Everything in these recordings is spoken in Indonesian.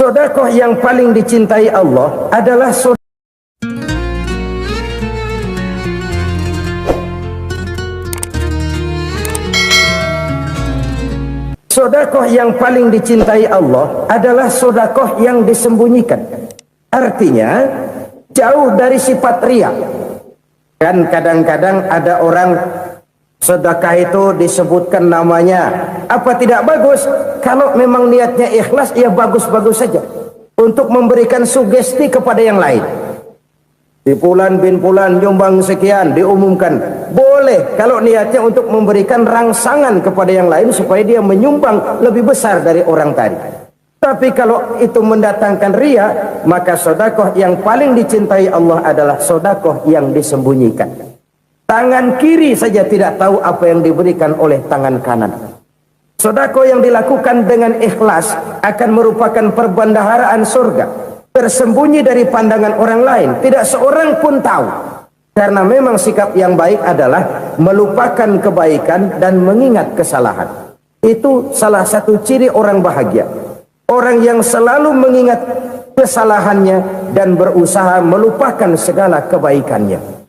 Sedekah yang paling dicintai Allah adalah sedekah yang paling dicintai Allah adalah sedekah yang disembunyikan. Artinya jauh dari sifat riya. Kan kadang-kadang ada orang sedekah itu disebutkan namanya, apa tidak bagus? Kalau memang niatnya ikhlas, ya bagus-bagus saja untuk memberikan sugesti kepada yang lain. Di Fulan bin Fulan nyumbang sekian, diumumkan. Boleh kalau niatnya untuk memberikan rangsangan kepada yang lain supaya dia menyumbang lebih besar dari orang tadi. Tapi kalau itu mendatangkan riya, maka sedekah yang paling dicintai Allah adalah sedekah yang disembunyikan. Tangan kiri saja tidak tahu apa yang diberikan oleh tangan kanan. Sedekah yang dilakukan dengan ikhlas akan merupakan perbendaharaan surga, tersembunyi dari pandangan orang lain, tidak seorang pun tahu. Karena memang sikap yang baik adalah melupakan kebaikan dan mengingat kesalahan. Itu salah satu ciri orang bahagia. Orang yang selalu mengingat kesalahannya dan berusaha melupakan segala kebaikannya.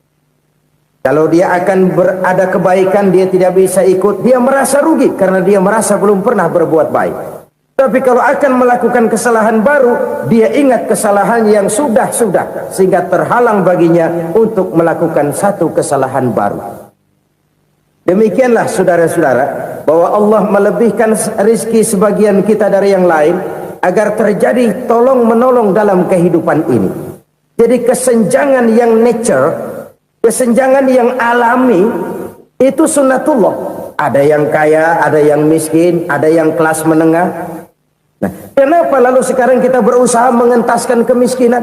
Kalau dia akan berada kebaikan, dia tidak bisa ikut, dia merasa rugi karena dia merasa belum pernah berbuat baik. Tapi kalau akan melakukan kesalahan baru, dia ingat kesalahan yang sudah-sudah, sehingga terhalang baginya untuk melakukan satu kesalahan baru. Demikianlah saudara-saudara, bahwa Allah melebihkan rizki sebagian kita dari yang lain, agar terjadi tolong-menolong dalam kehidupan ini. Jadi kesenjangan yang nature, kesenjangan yang alami, itu sunnatullah. Ada yang kaya, ada yang miskin, ada yang kelas menengah. Nah, kenapa lalu sekarang kita berusaha mengentaskan kemiskinan?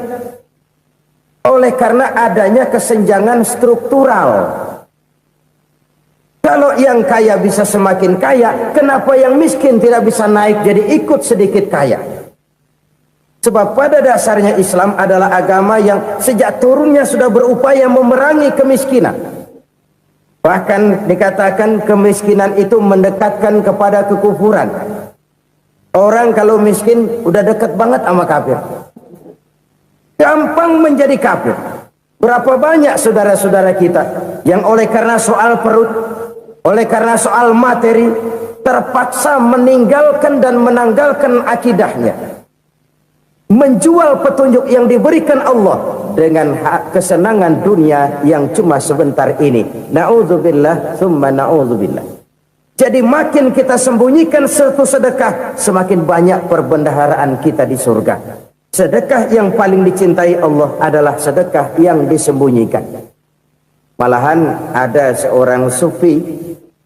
Oleh karena adanya kesenjangan struktural. Kalau yang kaya bisa semakin kaya, kenapa yang miskin tidak bisa naik jadi ikut sedikit kaya? Sebab pada dasarnya Islam adalah agama yang sejak turunnya sudah berupaya memerangi kemiskinan. Bahkan dikatakan kemiskinan itu mendekatkan kepada kekufuran. Orang kalau miskin udah dekat banget sama kafir. Gampang menjadi kafir. Berapa banyak saudara-saudara kita yang oleh karena soal perut, oleh karena soal materi, terpaksa meninggalkan dan menanggalkan akidahnya, menjual petunjuk yang diberikan Allah dengan kesenangan dunia yang cuma sebentar ini. Na'udzubillah thumma na'udzubillah. Jadi makin kita sembunyikan satu sedekah, semakin banyak perbendaharaan kita di surga. Sedekah yang paling dicintai Allah adalah sedekah yang disembunyikan. Malahan ada seorang sufi,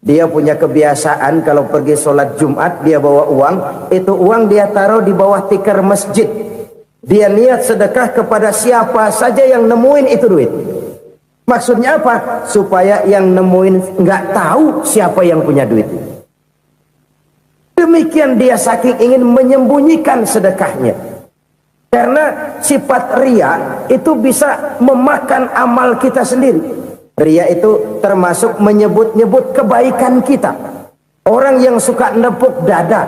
dia punya kebiasaan kalau pergi sholat Jumat, dia bawa uang, itu uang dia taruh di bawah tikar masjid. Dia niat sedekah kepada siapa saja yang nemuin itu duit. Maksudnya apa? Supaya yang nemuin nggak tahu siapa yang punya duit. Demikian dia saking ingin menyembunyikan sedekahnya. Karena sifat riya itu bisa memakan amal kita sendiri. Riya itu termasuk menyebut-nyebut kebaikan kita. Orang yang suka nepuk dada,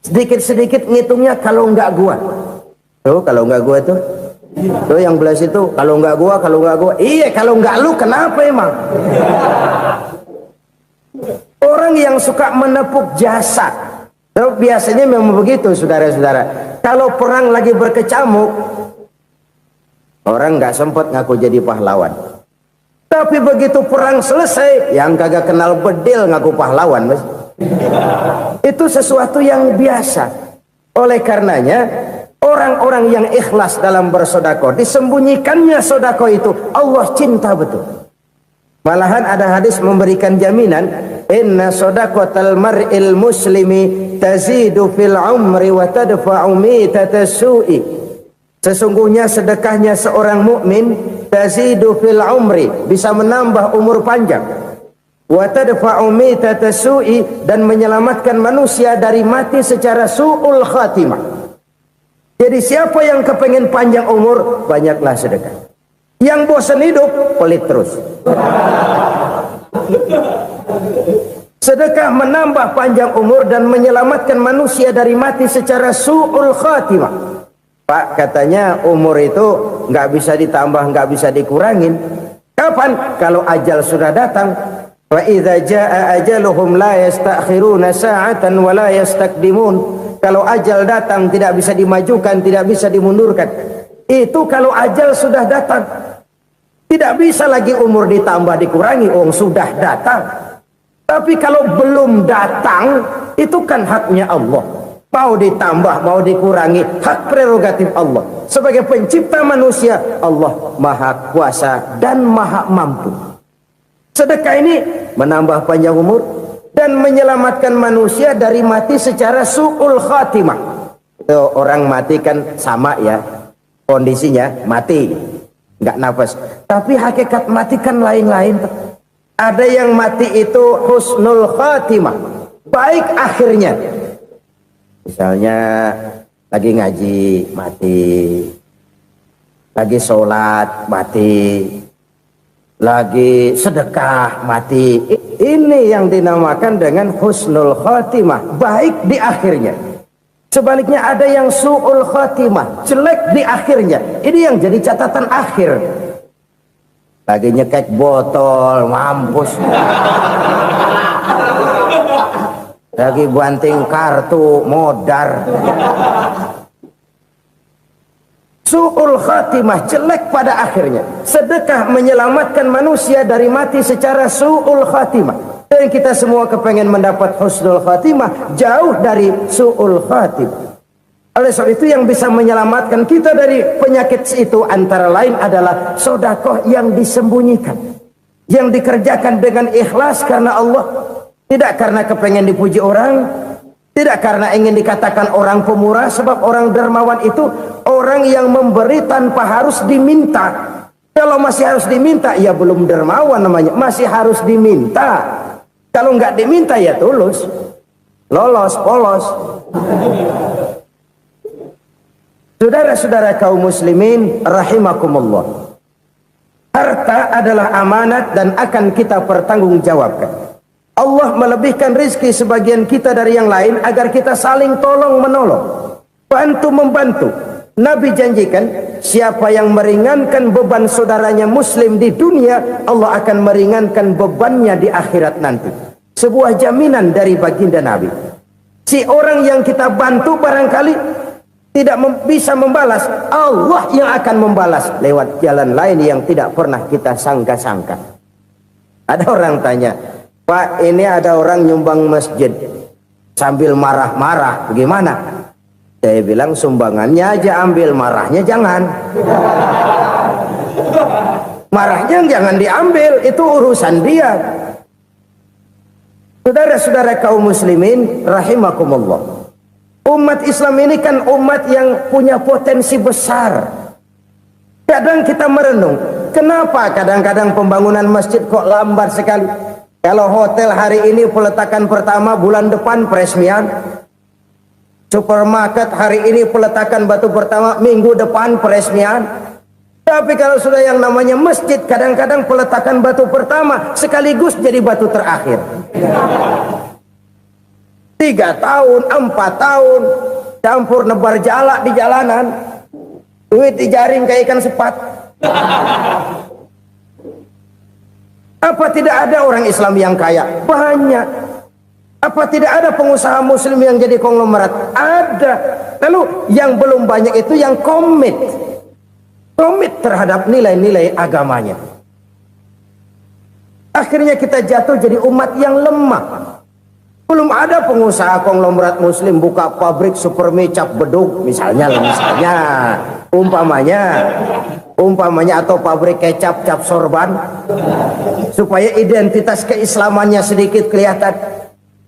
sedikit-sedikit ngitungnya kalau nggak gua. Tuh kalau nggak gua tuh. Tuh yang belas itu kalau nggak gua, kalau nggak gua. Iya kalau nggak lu kenapa emang? Orang yang suka menepuk jasad, biasanya memang begitu saudara-saudara. Kalau perang lagi berkecamuk, orang nggak sempat ngaku jadi pahlawan. Tapi begitu perang selesai, yang kagak kenal bedil ngaku pahlawan, mas. Itu sesuatu yang biasa. Oleh karenanya, orang-orang yang ikhlas dalam bersedekah, disembunyikannya sedekah itu, Allah cinta betul. Malahan ada hadis memberikan jaminan, inna sedaqatal mar'il muslimi tazidu fil umri wa tadfa'u mitatas su'i. Sesungguhnya sedekahnya seorang mukmin tazidu fil umri, bisa menambah umur panjang, wa tadfa'u mitatas su'i, dan menyelamatkan manusia dari mati secara su'ul khatimah. Jadi siapa yang kepengen panjang umur, banyaklah sedekah. Yang bosan hidup, pelit terus. Sedekah menambah panjang umur dan menyelamatkan manusia dari mati secara su'ul khatimah. Pak, katanya umur itu nggak bisa ditambah, nggak bisa dikurangin. Kapan? Kalau ajal sudah datang. Wa idza jaa ajaluhum la yastakhiruna sa'atan wa la yastaqdimun. Kalau ajal datang tidak bisa dimajukan, tidak bisa dimundurkan. Itu kalau ajal sudah datang. Tidak bisa lagi umur ditambah dikurangi, sudah datang. Tapi kalau belum datang, itu kan haknya Allah. Mau ditambah, mau dikurangi, hak prerogatif Allah. Sebagai pencipta manusia, Allah maha kuasa dan maha mampu. Sedekah ini menambah panjang umur dan menyelamatkan manusia dari mati secara su'ul khatimah. Itu orang mati kan sama ya, kondisinya mati, nggak nafas. Tapi hakikat mati kan lain-lain. Ada yang mati itu husnul khatimah, baik akhirnya. Misalnya lagi ngaji mati, lagi sholat mati, lagi sedekah mati. Ini yang dinamakan dengan husnul khatimah, baik di akhirnya. Sebaliknya ada yang su'ul khatimah, jelek di akhirnya. Ini yang jadi catatan akhir. Lagi nyekek botol, mampus. Lagi banting kartu, modar. Su'ul khatimah, jelek pada akhirnya. Sedekah menyelamatkan manusia dari mati secara su'ul khatimah. Dan kita semua kepengen mendapat husnul khatimah, jauh dari su'ul khatimah. Oleh sebab itu yang bisa menyelamatkan kita dari penyakit itu antara lain adalah sedekah yang disembunyikan, yang dikerjakan dengan ikhlas karena Allah, tidak karena kepengen dipuji orang, tidak karena ingin dikatakan orang pemurah. Sebab orang dermawan itu orang yang memberi tanpa harus diminta. Kalau masih harus diminta, ya belum dermawan namanya, masih harus diminta. Kalau nggak diminta ya tulus, lolos, polos. Saudara-saudara kaum muslimin rahimakumullah. Harta adalah amanat dan akan kita pertanggungjawabkan. Allah melebihkan rizki sebagian kita dari yang lain agar kita saling tolong menolong, bantu membantu. Nabi janjikan siapa yang meringankan beban saudaranya muslim di dunia, Allah akan meringankan bebannya di akhirat nanti. Sebuah jaminan dari baginda Nabi. Si orang yang kita bantu barangkali tidak bisa membalas, Allah yang akan membalas lewat jalan lain yang tidak pernah kita sangka-sangka. Ada orang tanya, Pak, ini ada orang nyumbang masjid sambil marah-marah, bagaimana? Saya bilang sumbangannya aja ambil, marahnya jangan. Marahnya jangan diambil, itu urusan dia. Saudara-saudara kaum muslimin rahimakumullah. Umat Islam ini kan umat yang punya potensi besar. Kadang kita merenung, kenapa kadang-kadang pembangunan masjid kok lambat sekali? Kalau hotel hari ini peletakan pertama, bulan depan peresmian. Supermarket hari ini peletakan batu pertama, minggu depan peresmian. Tapi kalau sudah yang namanya masjid, kadang-kadang peletakan batu pertama sekaligus jadi batu terakhir. 3 tahun, 4 tahun, campur nebar jalak di jalanan, duit dijaring kayak ikan sepat. Apa tidak ada orang Islam yang kaya? Banyak. Apa tidak ada pengusaha muslim yang jadi konglomerat? Ada. Lalu yang belum banyak itu yang komit terhadap nilai-nilai agamanya. Akhirnya kita jatuh jadi umat yang lemah. Belum ada pengusaha konglomerat muslim buka pabrik supermi cap beduk misalnya umpamanya atau pabrik kecap cap sorban supaya identitas keislamannya sedikit kelihatan.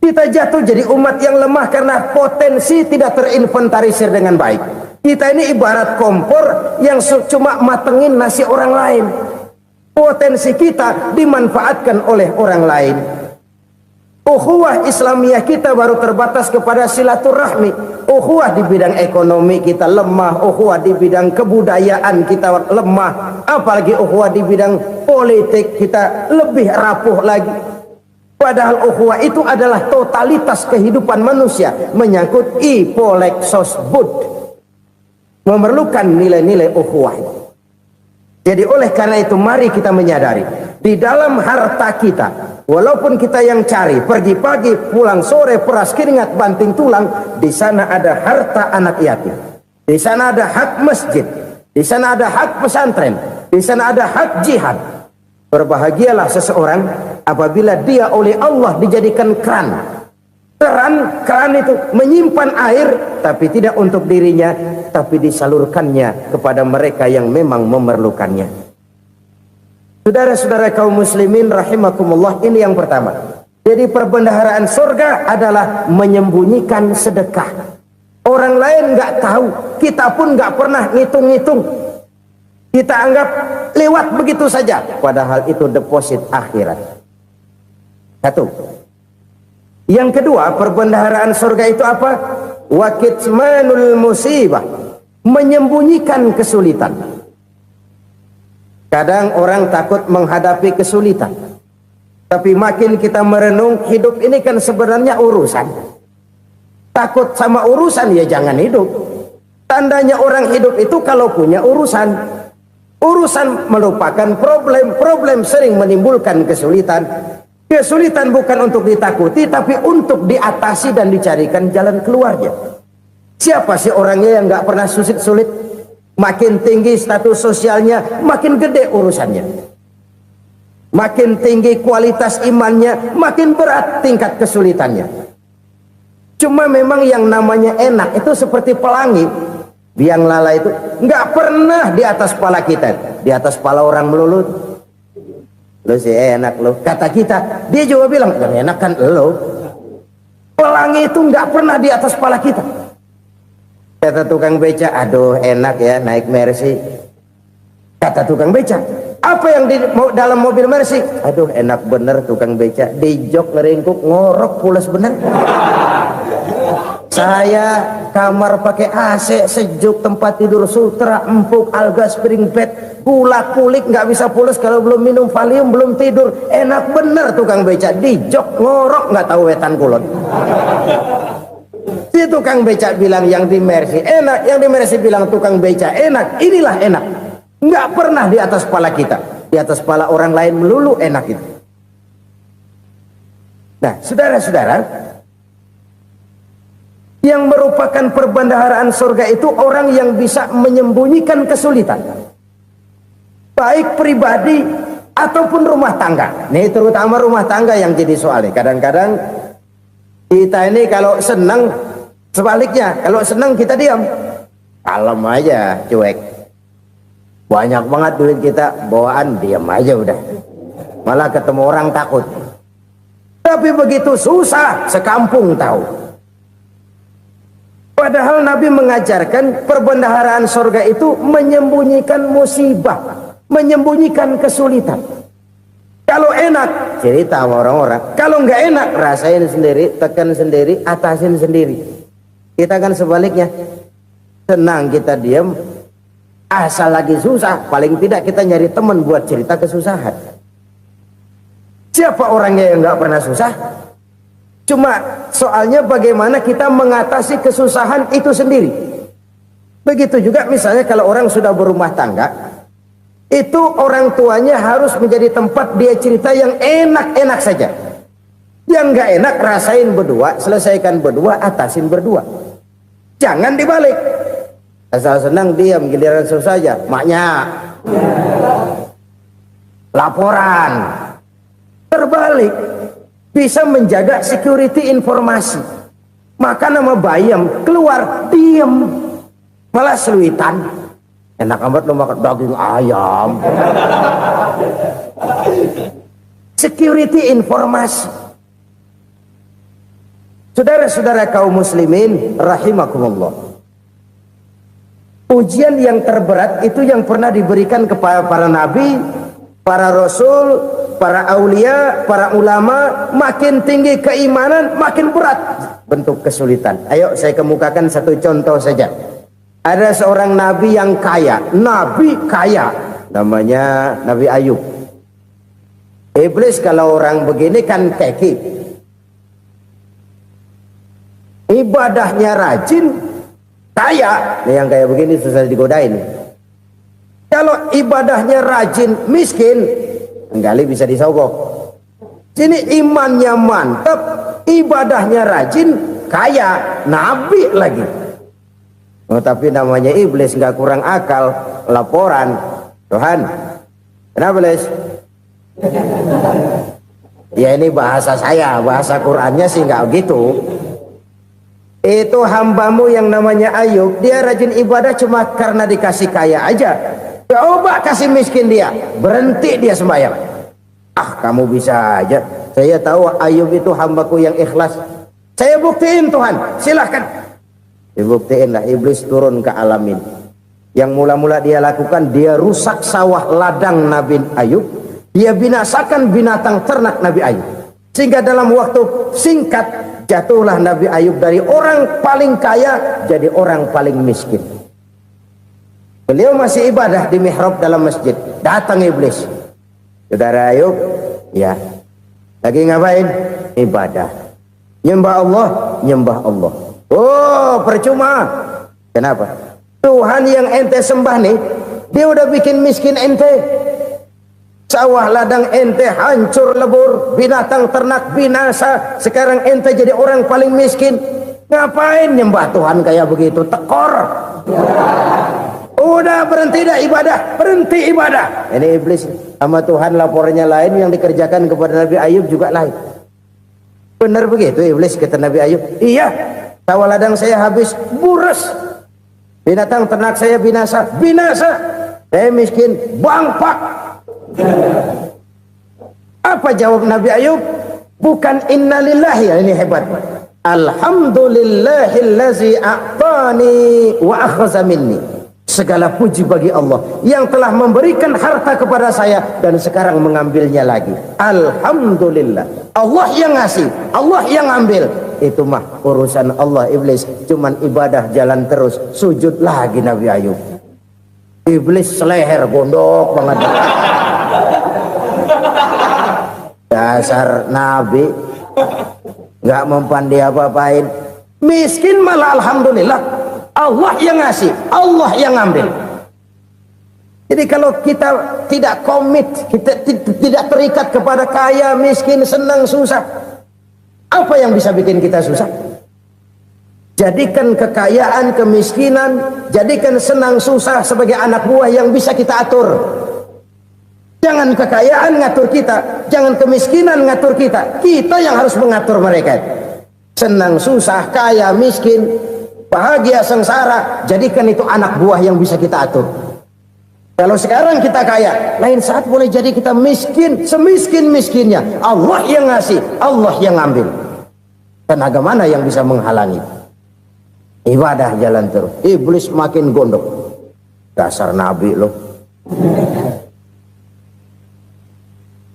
Kita jatuh jadi umat yang lemah karena potensi tidak terinventarisir dengan baik. Kita ini ibarat kompor yang cuma matengin nasi orang lain. Potensi kita dimanfaatkan oleh orang lain. Ukhuwah Islamiyah kita baru terbatas kepada silaturahmi. Ukhuwah di bidang ekonomi kita lemah, ukhuwah di bidang kebudayaan kita lemah, apalagi ukhuwah di bidang politik kita lebih rapuh lagi. Padahal ukhuwah itu adalah totalitas kehidupan manusia, menyangkut ipoleksos bud, memerlukan nilai-nilai ukhuwah. Jadi oleh karena itu mari kita menyadari di dalam harta kita, walaupun kita yang cari pergi pagi pulang sore peras keringat banting tulang, di sana ada harta anak yatim, di sana ada hak masjid, di sana ada hak pesantren, di sana ada hak jihad. Berbahagialah seseorang apabila dia oleh Allah dijadikan keran. Keran itu menyimpan air, tapi tidak untuk dirinya, tapi disalurkannya kepada mereka yang memang memerlukannya. Saudara-saudara kaum muslimin rahimakumullah, ini yang pertama. Jadi perbendaharaan surga adalah menyembunyikan sedekah. Orang lain nggak tahu, kita pun nggak pernah ngitung-ngitung. Kita anggap lewat begitu saja, padahal itu deposit akhirat. Satu. Yang kedua, perbendaharaan surga itu apa? Wa kitmanul musibah, menyembunyikan kesulitan. Kadang orang takut menghadapi kesulitan, tapi makin kita merenung, hidup ini kan sebenarnya urusan. Takut sama urusan, ya jangan hidup. Tandanya orang hidup itu kalau punya urusan. Urusan merupakan problem sering menimbulkan kesulitan. Kesulitan bukan untuk ditakuti, tapi untuk diatasi dan dicarikan jalan keluarnya. Siapa sih orangnya yang nggak pernah sulit-sulit? Makin tinggi status sosialnya, makin gede urusannya. Makin tinggi kualitas imannya, makin berat tingkat kesulitannya. Cuma memang yang namanya enak itu seperti pelangi. Biang lala itu nggak pernah di atas kepala kita, di atas kepala orang melulu. Lo sih enak lo, kata kita. Dia juga bilang yang enak kan lo. Pelangi itu nggak pernah di atas kepala kita. Kata tukang beca, aduh enak ya naik Mercy. Kata tukang beca, apa yang di dalam mobil Mercy? Aduh enak bener tukang beca, di jok ngeringkuk ngorok pulas bener. Saya kamar pakai AC sejuk, tempat tidur sutra empuk, alga spring bed, gula kulik nggak bisa pulas kalau belum minum Valium, belum tidur. Enak bener tukang beca, di jok ngorok nggak tahu wetan kulon. Si tukang beca bilang yang di Mercy enak, yang di Mercy bilang tukang beca enak. Inilah enak, nggak pernah di atas kepala kita, di atas kepala orang lain melulu enak itu. Nah saudara-saudara, yang merupakan perbendaharaan surga itu orang yang bisa menyembunyikan kesulitan, baik pribadi ataupun rumah tangga. Nih terutama rumah tangga yang jadi soalnya. Kadang-kadang kita ini kalau senang, sebaliknya kalau senang kita diam, kalem aja, cuek. Banyak banget duit kita bawaan, diam aja udah. Malah ketemu orang takut. Tapi begitu susah, sekampung tahu. Padahal Nabi mengajarkan perbendaharaan surga itu menyembunyikan musibah, menyembunyikan kesulitan. Kalau enak, cerita sama orang-orang. Kalau nggak enak, rasain sendiri, tekan sendiri, atasin sendiri. Kita kan sebaliknya. Senang kita diam, asal lagi susah, paling tidak kita nyari teman buat cerita kesusahan. Siapa orangnya yang nggak pernah susah? Cuma soalnya bagaimana kita mengatasi kesusahan itu sendiri. Begitu juga misalnya kalau orang sudah berumah tangga, itu orang tuanya harus menjadi tempat dia cerita yang enak-enak saja. Yang nggak enak rasain berdua, selesaikan berdua, atasin berdua. Jangan dibalik. Asal senang diam, giliran susah saja. Maknya laporan. Terbalik. Bisa menjaga security informasi. Maka nama bayam keluar diam, malah seluitan. Enak amat lo makan daging ayam. Security informasi. Saudara-saudara kaum muslimin rahimakumullah, ujian yang terberat itu yang pernah diberikan kepada para nabi, para rasul, para aulia, para ulama. Makin tinggi keimanan, makin berat bentuk kesulitan. Ayo saya kemukakan satu contoh saja. Ada seorang nabi yang kaya, nabi kaya, namanya Nabi Ayub. Iblis kalau orang begini kan keki. Ibadahnya rajin, kaya. Nih yang kayak begini susah digodain. Kalau ibadahnya rajin, miskin, kali bisa disogok. Sini imannya mantap, ibadahnya rajin, kaya, nabi lagi. Oh, tapi namanya iblis nggak kurang akal. Laporan, Tuhan, kenapa Les? Ya ini bahasa saya, bahasa Qurannya sih nggak gitu. Itu hambamu yang namanya Ayub, dia rajin ibadah cuma karena dikasih kaya aja. Coba kasih miskin dia, berhenti dia sembahyang. Ah, kamu bisa aja. Saya tahu Ayub itu hambaku yang ikhlas. Saya buktiin Tuhan, silahkan. Dibuktiin lah, iblis turun ke alam ini. Yang mula-mula dia lakukan, dia rusak sawah ladang Nabi Ayub. Dia binasakan binatang ternak Nabi Ayub. Sehingga dalam waktu singkat, jatuhlah Nabi Ayub dari orang paling kaya jadi orang paling miskin. Beliau masih ibadah di mihrab dalam masjid. Datang iblis. Saudara Ayub, ya, lagi ngapain? Ibadah. Nyembah Allah, nyembah Allah. Oh, percuma. Kenapa? Tuhan yang ente sembah nih, dia udah bikin miskin ente. Sawah ladang ente hancur lebur, binatang ternak binasa. Sekarang ente jadi orang paling miskin. Ngapain nyembah Tuhan kayak begitu? Tekor. Udah berhenti dah ibadah, berhenti ibadah. Ini iblis sama Tuhan laporannya lain, yang dikerjakan kepada Nabi Ayub juga lain. Benar begitu iblis kata Nabi Ayub? Iya, sawah ladang saya habis, buras. Binatang ternak saya binasa, binasa. Saya miskin, bangpak. Apa jawab Nabi Ayub? Bukan innalillahi, ini hebat. Alhamdulillahillazi a'tani wa akhza minni. Segala puji bagi Allah yang telah memberikan harta kepada saya dan sekarang mengambilnya lagi. Alhamdulillah. Allah yang ngasih, Allah yang ambil. Itu mah urusan Allah. Iblis cuman ibadah jalan terus, sujud lagi Nabi Ayub. Iblis seleher gondok banget. Dasar Nabi nggak mempan dia apa-apain. Miskin malah alhamdulillah. Allah yang ngasih, Allah yang ngambil. Jadi kalau kita tidak komit, kita tidak terikat kepada kaya, miskin, senang, susah, apa yang bisa bikin kita susah? Jadikan kekayaan, kemiskinan, jadikan senang susah sebagai anak buah yang bisa kita atur. Jangan kekayaan ngatur kita, jangan kemiskinan ngatur kita. Kita yang harus mengatur mereka. Senang susah, kaya, miskin, bahagia, sengsara, jadikan itu anak buah yang bisa kita atur. Kalau sekarang kita kaya, lain saat boleh jadi kita miskin, semiskin-miskinnya. Allah yang ngasih, Allah yang ngambil. Tenaga mana yang bisa menghalangi? Ibadah jalan terus. Iblis makin gondok. Dasar Nabi loh.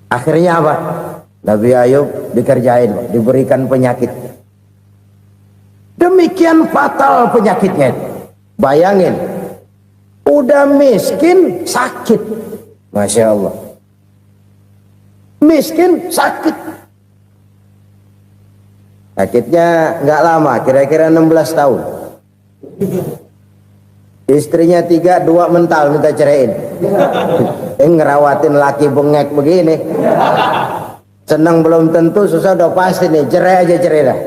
Akhirnya apa? Nabi Ayub dikerjain, diberikan penyakit. Demikian fatal penyakitnya. Bayangin, udah miskin sakit. Masya Allah. Miskin sakit. Sakitnya nggak lama, kira-kira 16 tahun. Istrinya 3, 2 mental minta ceraiin. Ngerawatin laki bengek begini. Senang belum tentu, susah udah pasti nih. Cerai aja, cerai dah.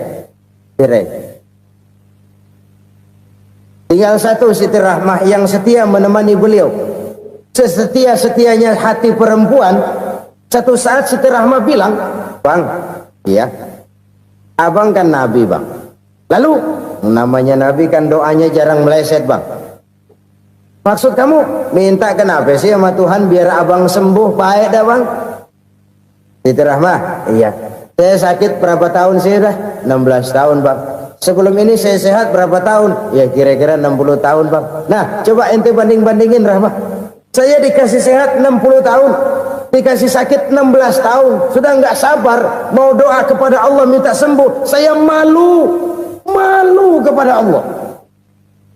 Cerai. Tinggal satu Siti Rahmah yang setia menemani beliau. Sesetia-setianya hati perempuan. Satu saat Siti Rahmah bilang, "Bang, iya, abang kan Nabi bang. Lalu namanya Nabi kan doanya jarang meleset bang. Maksud kamu minta kenapa sih sama Tuhan biar abang sembuh baik dah bang?" Siti Rahmah, iya. Saya sakit berapa tahun sih dah? 16 tahun bang. Sebelum ini saya sehat berapa tahun? Ya kira-kira 60 tahun bang. Nah coba ente banding-bandingin Rahmah. Saya dikasih sehat 60 tahun, dikasih sakit 16 tahun. Sudah nggak sabar mau doa kepada Allah minta sembuh. Saya malu kepada Allah.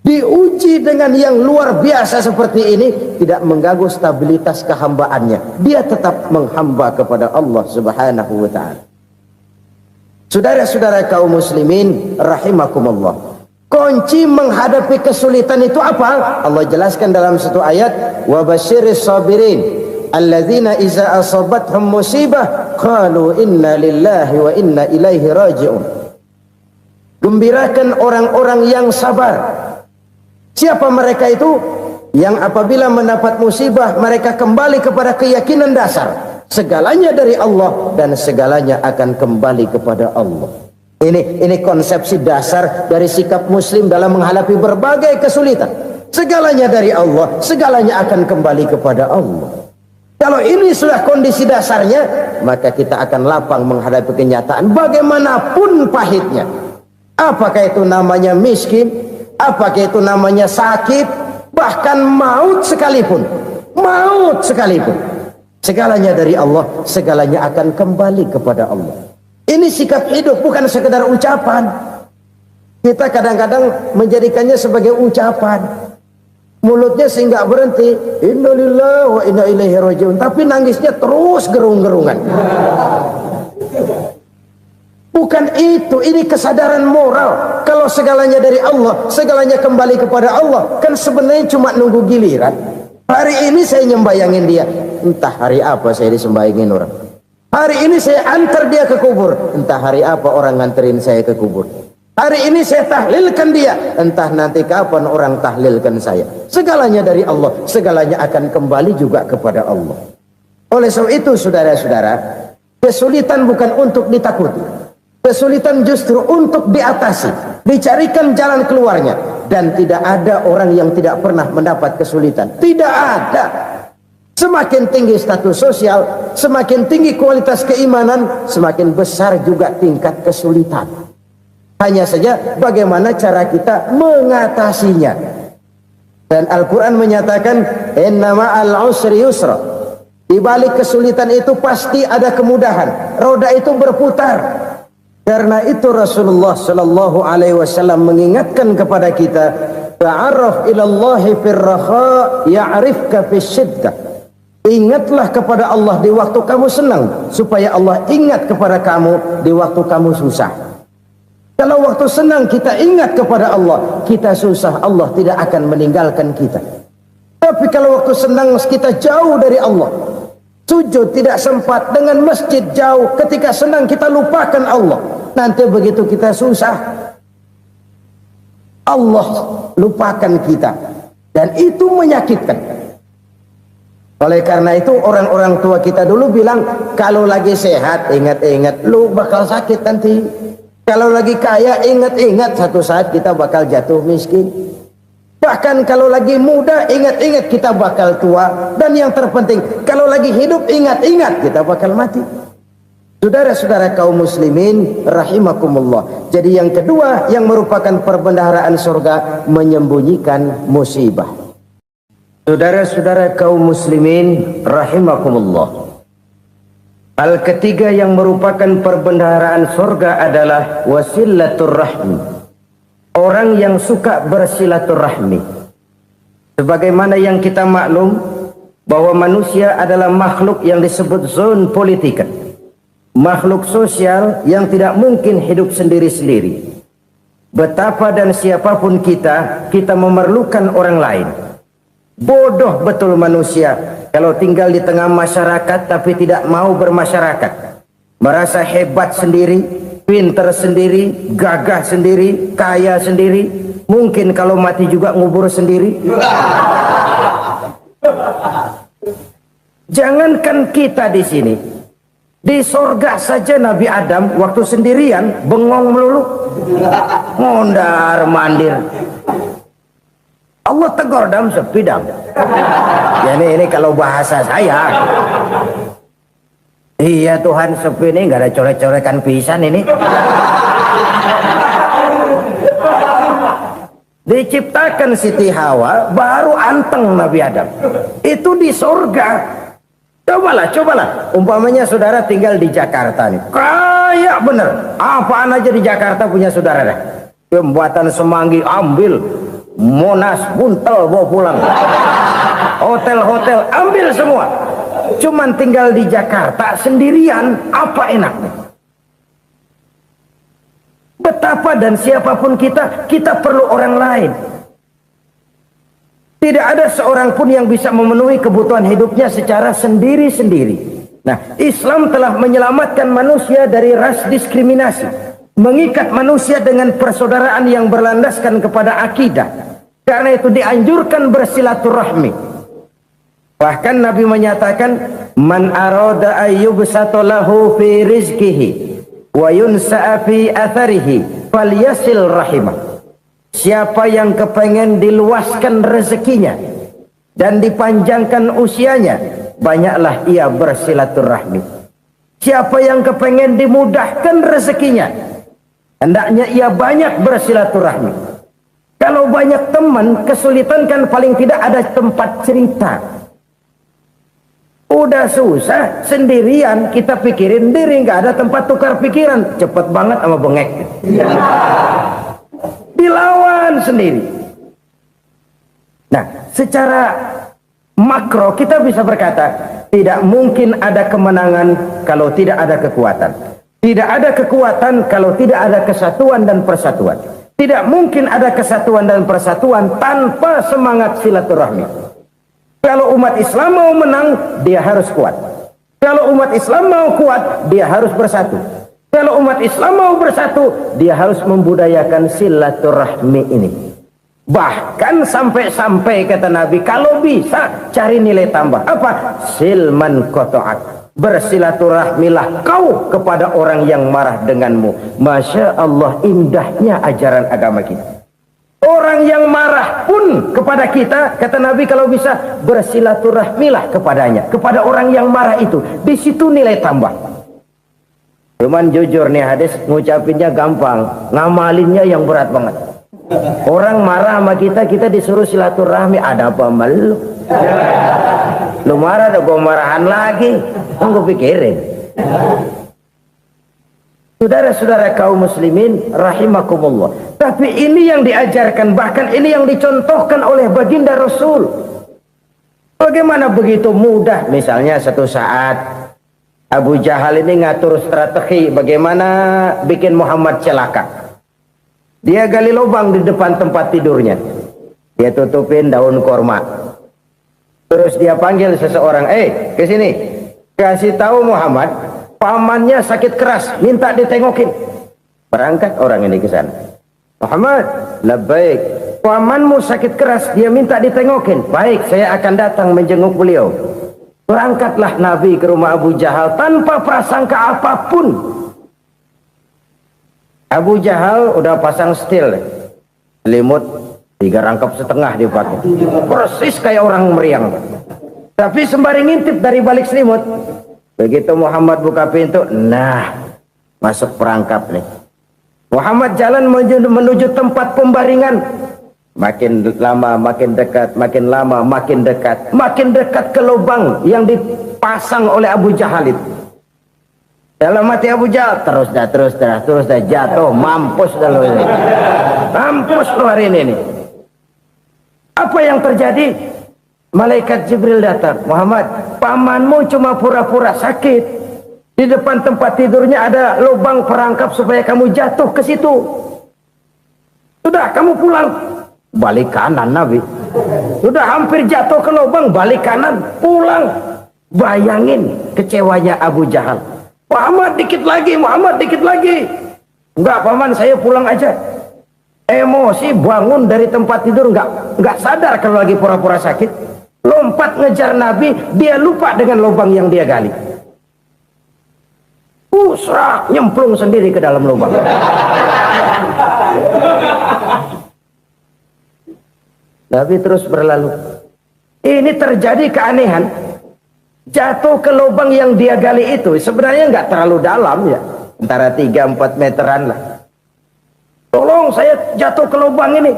diuji dengan yang luar biasa seperti ini, tidak mengganggu stabilitas kehambaannya. Dia tetap menghamba kepada Allah Subhanahu wa ta'ala. Saudara-saudara kaum muslimin rahimakumullah, kunci menghadapi kesulitan itu apa? Allah jelaskan dalam satu ayat, wa basyiris sabirin alladzina iza asabathum musibah qalu inna lillahi wa inna ilaihi raji'un. Gembirakan orang-orang yang sabar. Siapa mereka itu? Yang apabila mendapat musibah mereka kembali kepada keyakinan dasar, segalanya dari Allah dan segalanya akan kembali kepada Allah. Ini konsepsi dasar dari sikap muslim dalam menghadapi berbagai kesulitan. Segalanya dari Allah, segalanya akan kembali kepada Allah. Kalau ini sudah kondisi dasarnya, maka kita akan lapang menghadapi kenyataan bagaimanapun pahitnya. Apakah itu namanya miskin, apakah itu namanya sakit, bahkan maut sekalipun. Maut sekalipun, segalanya dari Allah, segalanya akan kembali kepada Allah. Ini sikap hidup, bukan sekedar ucapan. Kita kadang-kadang menjadikannya sebagai ucapan. Mulutnya sehingga berhenti, innalillahi wa inna ilaihi raji'un, tapi nangisnya terus gerung-gerungan. Bukan itu, ini kesadaran moral. Kalau segalanya dari Allah, segalanya kembali kepada Allah, kan sebenarnya cuma nunggu giliran. Hari ini saya nyembayangin dia, entah hari apa saya disembayangin orang. Hari ini saya antar dia ke kubur, entah hari apa orang nganterin saya ke kubur. Hari ini saya tahlilkan dia, entah nanti kapan orang tahlilkan saya. Segalanya dari Allah, segalanya akan kembali juga kepada Allah. Oleh sebab itu saudara-saudara, kesulitan bukan untuk ditakuti. Kesulitan justru untuk diatasi, dicarikan jalan keluarnya. Dan tidak ada orang yang tidak pernah mendapat kesulitan. Tidak ada. Semakin tinggi status sosial, semakin tinggi kualitas keimanan, semakin besar juga tingkat kesulitan. Hanya saja bagaimana cara kita mengatasinya. Dan Al-Quran menyatakan, inna ma'al usri yusra. Di balik kesulitan itu pasti ada kemudahan. Roda itu berputar. Karena itu Rasulullah Sallallahu Alaihi Wasallam mengingatkan kepada kita, ta'arraf ilallahi firraha ya'rifka fisyiddah. Ingatlah kepada Allah di waktu kamu senang, supaya Allah ingat kepada kamu di waktu kamu susah. Kalau waktu senang kita ingat kepada Allah, kita susah, Allah tidak akan meninggalkan kita. Tapi kalau waktu senang kita jauh dari Allah, sujud tidak sempat, dengan masjid jauh, ketika senang kita lupakan Allah. Nanti begitu kita susah, Allah lupakan kita. Dan itu menyakitkan. Oleh karena itu orang-orang tua kita dulu bilang, kalau lagi sehat ingat-ingat lu bakal sakit nanti. Kalau lagi kaya ingat-ingat satu saat kita bakal jatuh miskin. Bahkan kalau lagi muda ingat-ingat kita bakal tua. Dan yang terpenting, kalau lagi hidup ingat-ingat kita bakal mati. Saudara-saudara kaum muslimin rahimakumullah. Jadi yang kedua yang merupakan perbendaharaan surga, menyembunyikan musibah. Saudara-saudara kaum muslimin rahimakumullah. Hal ketiga yang merupakan perbendaharaan surga adalah wasilatur rahmi. Orang yang suka bersilaturahmi. Sebagaimana yang kita maklum bahwa manusia adalah makhluk yang disebut zon politika. Makhluk sosial yang tidak mungkin hidup sendiri-sendiri. Betapa dan siapapun kita memerlukan orang lain. Bodoh betul manusia kalau tinggal di tengah masyarakat tapi tidak mau bermasyarakat. Merasa hebat sendiri, pinter sendiri, gagah sendiri, kaya sendiri. Mungkin kalau mati juga ngubur sendiri. Jangankan kita di sini, di sorga saja Nabi Adam waktu sendirian bengong melulu, mondar mandir. Allah tegur dam sepi dam. Ya ini kalau bahasa saya. Iya Tuhan sepi ini nggak ada coret-corekan pisan ini. Diciptakan Siti Hawa baru anteng Nabi Adam. Itu di surga. Cobalah. Umpamanya saudara tinggal di Jakarta nih. Kayak bener. Apaan aja di Jakarta punya saudara dah. Pembuatan semanggi ambil. Monas, Buntel bawa pulang. Hotel-hotel ambil semua. Cuman tinggal di Jakarta sendirian, apa enaknya? Betapa dan siapapun kita perlu orang lain. Tidak ada seorang pun yang bisa memenuhi kebutuhan hidupnya secara sendiri-sendiri. Nah, Islam telah menyelamatkan manusia dari ras diskriminasi, mengikat manusia dengan persaudaraan yang berlandaskan kepada akidah. Karena itu dianjurkan bersilaturahmi. Bahkan Nabi menyatakan, man arada ayyubsata lahu fi rizqihi wa yunsa'a fi atharihi falyasil rahimah. Siapa yang kepengen diluaskan rezekinya dan dipanjangkan usianya, banyaklah ia bersilaturahmi. Siapa yang kepengen dimudahkan rezekinya, hendaknya ia banyak bersilaturahmi. Kalau banyak teman, kesulitan kan paling tidak ada tempat cerita. Udah susah, sendirian kita pikirin diri, nggak ada tempat tukar pikiran. Cepet banget sama bengek. Dilawan sendiri. Nah, secara makro kita bisa berkata, tidak mungkin ada kemenangan kalau tidak ada kekuatan. Tidak ada kekuatan kalau tidak ada kesatuan dan persatuan. Tidak mungkin ada kesatuan dan persatuan tanpa semangat silaturahmi. Kalau umat Islam mau menang, dia harus kuat. Kalau umat Islam mau kuat, dia harus bersatu. Kalau umat Islam mau bersatu, dia harus membudayakan silaturahmi ini. Bahkan sampai-sampai kata Nabi, kalau bisa cari nilai tambah. Apa? Silman qata'ak. Bersilaturahmilah kau kepada orang yang marah denganmu. Masya Allah, indahnya ajaran agama kita. Orang yang marah pun kepada kita, kata Nabi, kalau bisa bersilaturahmilah kepadanya, kepada orang yang marah itu. Di situ nilai tambah. Cuman jujur nih hadis, ngucapinnya gampang, ngamalinnya yang berat banget. Orang marah sama kita disuruh silaturahmi, ada apa malu? Lu marah, ada gua marahan lagi. Tunggu pikirin. Saudara-saudara kaum muslimin rahimakumullah. Tapi ini yang diajarkan, bahkan ini yang dicontohkan oleh baginda Rasul. Bagaimana begitu mudah? Misalnya satu saat Abu Jahal ini ngatur strategi bagaimana bikin Muhammad celaka. Dia gali lubang di depan tempat tidurnya. Dia tutupin daun korma. Terus dia panggil seseorang, ke sini. Kasih tahu Muhammad, pamannya sakit keras, minta ditengokin. Berangkat orang ini ke sana. Muhammad, labbaik. Pamanmu sakit keras, dia minta ditengokin. Baik, saya akan datang menjenguk beliau. Berangkatlah Nabi ke rumah Abu Jahal tanpa prasangka apapun. Abu Jahal udah pasang setil, selimut 3 rangkap setengah dipakai, persis kayak orang meriang. Tapi sembari ngintip dari balik selimut, begitu Muhammad buka pintu, nah masuk perangkap nih. Muhammad jalan menuju tempat pembaringan. Makin lama makin dekat, makin lama makin dekat, makin dekat ke lubang yang dipasang oleh Abu Jahal itu. Dalam hati Abu Jahal, terus dah jatuh, mampus dah lo ini. Mampus lo hari ini nih. Apa yang terjadi? Malaikat Jibril datang. Muhammad, pamanmu cuma pura-pura sakit. Di depan tempat tidurnya ada lubang perangkap supaya kamu jatuh ke situ. Sudah, kamu pulang. Balik kanan Nabi. Sudah hampir jatuh ke lubang, balik kanan, pulang. Bayangin kecewanya Abu Jahal. Muhammad dikit lagi, Muhammad dikit lagi. Enggak paman, saya pulang aja. Emosi bangun dari tempat tidur, enggak sadar kalau lagi pura-pura sakit. Lompat ngejar Nabi, dia lupa dengan lubang yang dia gali. Usrak, nyemplung sendiri ke dalam lubang. Nabi terus berlalu. Ini terjadi keanehan. Jatuh ke lubang yang dia gali itu sebenarnya nggak terlalu dalam ya, antara 3-4 meteran lah. Tolong saya jatuh ke lubang ini.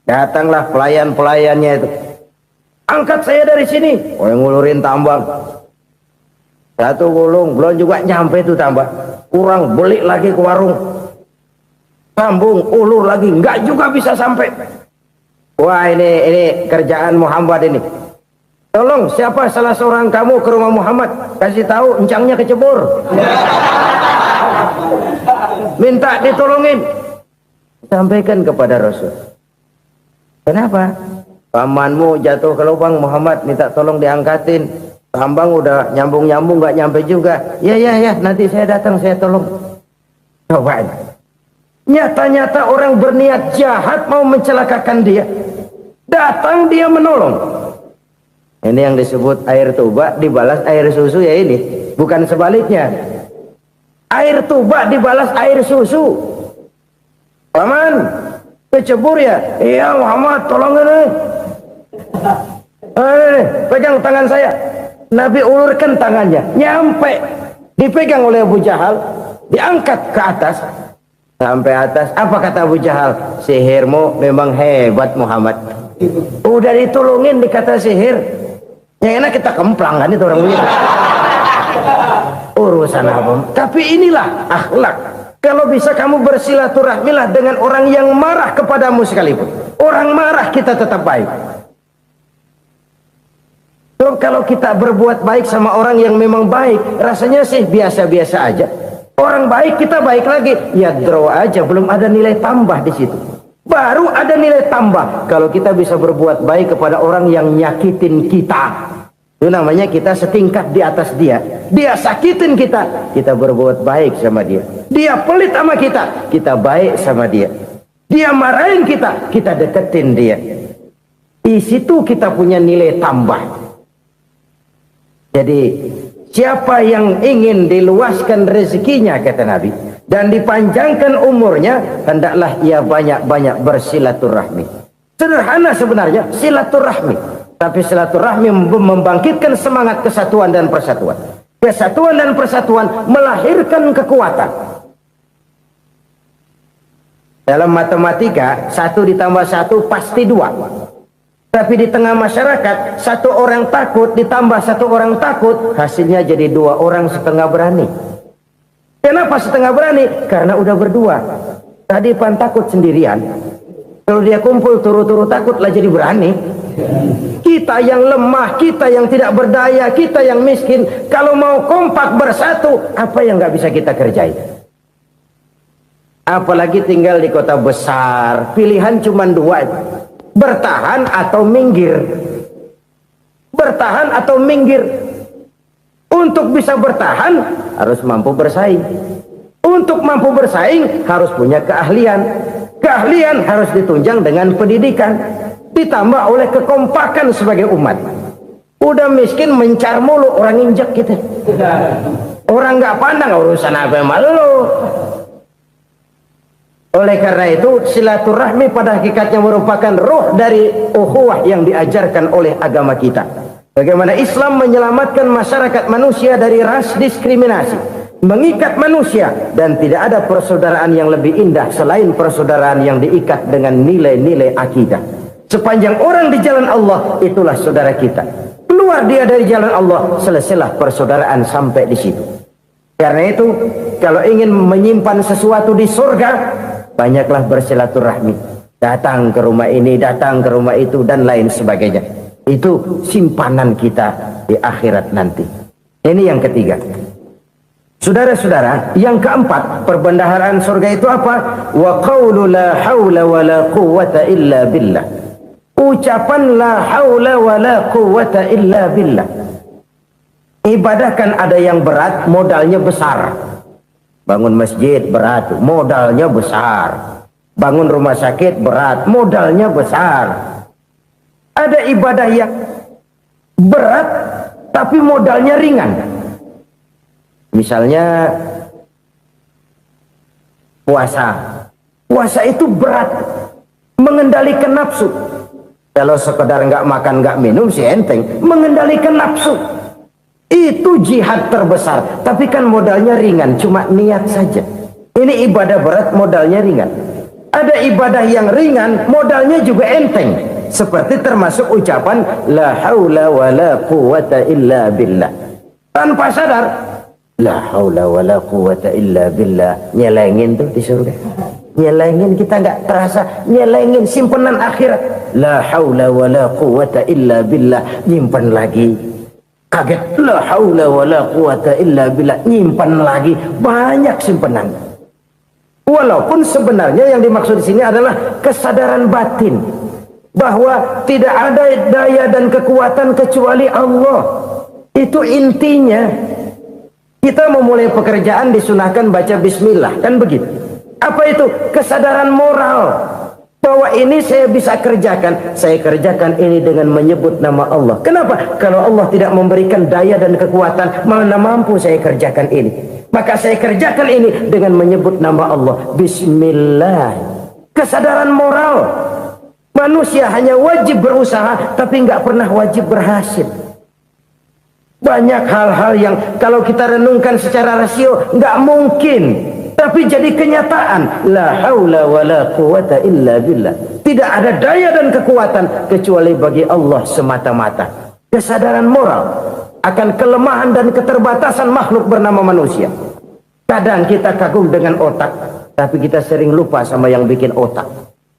Datanglah pelayan-pelayannya itu. Angkat saya dari sini. Oh, yang ngulurin tambang. Satu gulung belum juga nyampe itu tambang. Kurang, beli lagi ke warung. Sambung, ulur lagi, nggak juga bisa sampai. Wah, ini kerjaan Muhammad ini. Tolong siapa salah seorang kamu ke rumah Muhammad, kasih tahu encangnya kecebur. Minta ditolongin. Sampaikan kepada Rasul. Kenapa? Pamanmu jatuh ke lubang, Muhammad minta tolong diangkatin. Hambang udah nyambung-nyambung nggak nyampe juga. Ya, nanti saya datang, saya tolong. Coba. Nyata-nyata orang berniat jahat mau mencelakakan dia. Datang dia menolong. Ini yang disebut air tuba dibalas air susu ya ini. Bukan sebaliknya. Air tuba dibalas air susu. Paman, kecebur ya? Iya Muhammad, tolong ini. Pegang tangan saya. Nabi ulurkan tangannya. Nyampe. Dipegang oleh Abu Jahal. Diangkat ke atas. Sampai atas. Apa kata Abu Jahal? Sihirmu memang hebat Muhammad. Udah ditolongin dikata sihir. Yang enak kita kemplang kan itu orang begitu. Urusan apa? Tapi inilah akhlak. Kalau bisa kamu bersilaturahmilah dengan orang yang marah kepadamu sekalipun. Orang marah kita tetap baik. So, kalau kita berbuat baik sama orang yang memang baik, rasanya sih biasa-biasa aja. Orang baik kita baik lagi, ya draw aja, belum ada nilai tambah di situ. Baru ada nilai tambah kalau kita bisa berbuat baik kepada orang yang nyakitin kita. Itu namanya kita setingkat di atas dia. Dia sakitin kita, kita berbuat baik sama dia. Dia pelit sama kita, kita baik sama dia. Dia marahin kita, kita deketin dia. Di situ kita punya nilai tambah. Jadi siapa yang ingin diluaskan rezekinya kata Nabi dan dipanjangkan umurnya, hendaklah ia banyak-banyak bersilaturahmi. Sederhana sebenarnya silaturahmi, tapi silaturahmi membangkitkan semangat kesatuan dan persatuan. Kesatuan dan persatuan melahirkan kekuatan. Dalam matematika 1 ditambah 1 pasti 2. Tapi di tengah masyarakat 1 orang takut ditambah 1 orang takut, hasilnya jadi 2 orang setengah berani. Kenapa setengah berani? Karena udah berdua. Tadi pan takut sendirian. Kalau dia kumpul turu-turu takut lah jadi berani. Kita yang lemah, kita yang tidak berdaya, kita yang miskin, kalau mau kompak bersatu, apa yang nggak bisa kita kerjain? Apalagi tinggal di kota besar, pilihan cuma 2. Bertahan atau minggir. Bertahan atau minggir. Untuk bisa bertahan harus mampu bersaing. Untuk mampu bersaing harus punya keahlian. Keahlian harus ditunjang dengan pendidikan, ditambah oleh kekompakan sebagai umat. Udah miskin mencar mulu, orang injek gitu. Orang nggak pandang urusan apa yang malu. Oleh karena itu silaturahmi pada hakikatnya merupakan roh dari ukhuwah yang diajarkan oleh agama kita. Bagaimana Islam menyelamatkan masyarakat manusia dari ras diskriminasi, mengikat manusia, dan tidak ada persaudaraan yang lebih indah selain persaudaraan yang diikat dengan nilai-nilai akidah. Sepanjang orang di jalan Allah, itulah saudara kita. Keluar dia dari jalan Allah, selesailah persaudaraan sampai di situ. Karena itu, kalau ingin menyimpan sesuatu di surga, banyaklah bersilaturahmi. Datang ke rumah ini, datang ke rumah itu, dan lain sebagainya. Itu simpanan kita di akhirat nanti. Ini yang ketiga. Saudara-saudara, yang keempat, perbendaharaan surga itu apa? Wa qawlu la hawla wa la quwwata illa billah. Ucapan la hawla wa la quwwata illa billah. Ibadah kan ada yang berat, modalnya besar. Bangun masjid berat, modalnya besar. Bangun rumah sakit berat, modalnya besar. Ada ibadah yang berat tapi modalnya ringan. Misalnya puasa. Puasa itu berat, mengendalikan nafsu. Kalau sekedar nggak makan nggak minum sih enteng, mengendalikan nafsu. Itu jihad terbesar, tapi kan modalnya ringan, cuma niat saja. Ini ibadah berat, modalnya ringan. Ada ibadah yang ringan, modalnya juga enteng. Seperti termasuk ucapan la haula wa la quwwata illa billah. Tanpa sadar, la haula wa la quwwata illa billah, nyelengin tuh di surga. Nyelengin kita nggak terasa, nyelengin simpenan akhirat. La haula wala quwata illa billah, nyimpan lagi. Kaget, la haula wala quwata illa billah, nyimpan lagi. Banyak simpenan. Walaupun sebenarnya yang dimaksud di sini adalah kesadaran batin bahwa tidak ada daya dan kekuatan kecuali Allah. Itu intinya. Kita memulai pekerjaan disunahkan baca bismillah, kan begitu. Apa itu? Kesadaran moral bahwa ini saya bisa kerjakan. Saya kerjakan ini dengan menyebut nama Allah. Kenapa? Kalau Allah tidak memberikan daya dan kekuatan, mana mampu saya kerjakan ini. Maka saya kerjakan ini dengan menyebut nama Allah. Bismillah. Kesadaran moral. Manusia hanya wajib berusaha, tapi nggak pernah wajib berhasil. Banyak hal-hal yang kalau kita renungkan secara rasio nggak mungkin, tapi jadi kenyataan. La haula wala quwata illa billah. Tidak ada daya dan kekuatan kecuali bagi Allah semata-mata. Kesadaran moral akan kelemahan dan keterbatasan makhluk bernama manusia. Kadang kita kagum dengan otak, tapi kita sering lupa sama yang bikin otak.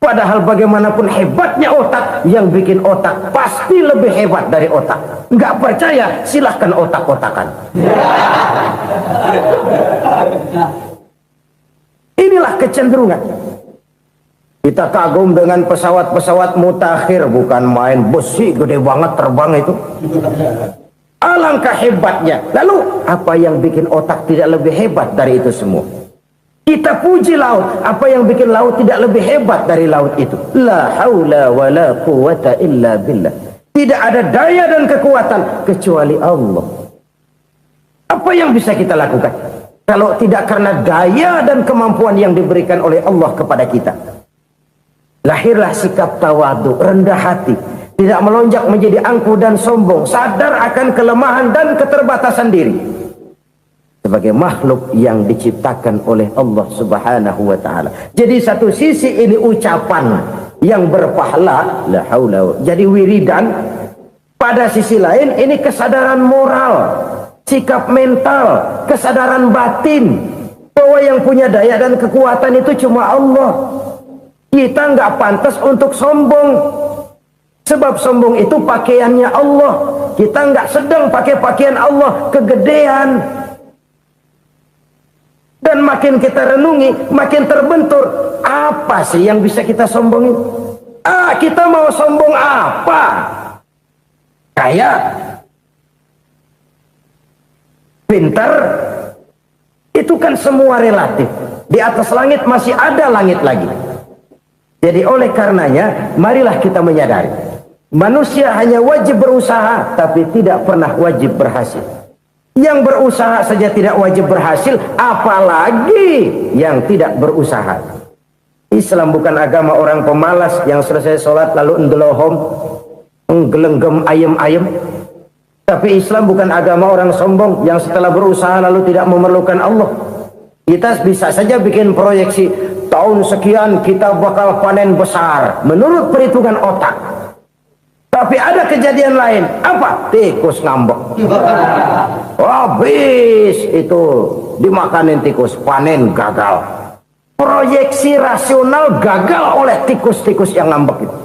Padahal bagaimanapun hebatnya otak, yang bikin otak pasti lebih hebat dari otak. Nggak percaya, silahkan otak-otakan. Inilah kecenderungan. Kita kagum dengan pesawat-pesawat mutakhir, bukan main, besi gede banget terbang itu. Alangkah hebatnya. Lalu apa yang bikin otak tidak lebih hebat dari itu semua? Kita puji laut, apa yang bikin laut tidak lebih hebat dari laut itu? La haula wala quwata illa billah. Tidak ada daya dan kekuatan kecuali Allah. Apa yang bisa kita lakukan kalau tidak karena daya dan kemampuan yang diberikan oleh Allah kepada kita? Lahirlah sikap tawadu, rendah hati, tidak melonjak menjadi angkuh dan sombong, sadar akan kelemahan dan keterbatasan diri sebagai makhluk yang diciptakan oleh Allah Subhanahu wa taala. Jadi satu sisi ini ucapan yang berpahala, la haula, jadi wiridan. Pada sisi lain ini kesadaran moral, sikap mental, kesadaran batin bahwa yang punya daya dan kekuatan itu cuma Allah. Kita nggak pantas untuk sombong, sebab sombong itu pakaiannya Allah. Kita nggak sedang pakai pakaian Allah, kegedean. Dan makin kita renungi, makin terbentur. Apa sih yang bisa kita sombongin? Kita mau sombong apa? Kaya, pintar, itu kan semua relatif. Di atas langit masih ada langit lagi. Jadi oleh karenanya, marilah kita menyadari, manusia hanya wajib berusaha, tapi tidak pernah wajib berhasil. Yang berusaha saja tidak wajib berhasil, apalagi yang tidak berusaha. Islam bukan agama orang pemalas yang selesai sholat lalu endelohom, nggelenggem ayem-ayem. Tapi Islam bukan agama orang sombong yang setelah berusaha lalu tidak memerlukan Allah. Kita bisa saja bikin proyeksi, tahun sekian kita bakal panen besar menurut perhitungan otak. Tapi ada kejadian lain. Apa? Tikus ngambek. Habis itu dimakanin tikus, panen gagal. Proyeksi rasional gagal oleh tikus-tikus yang ngambek itu.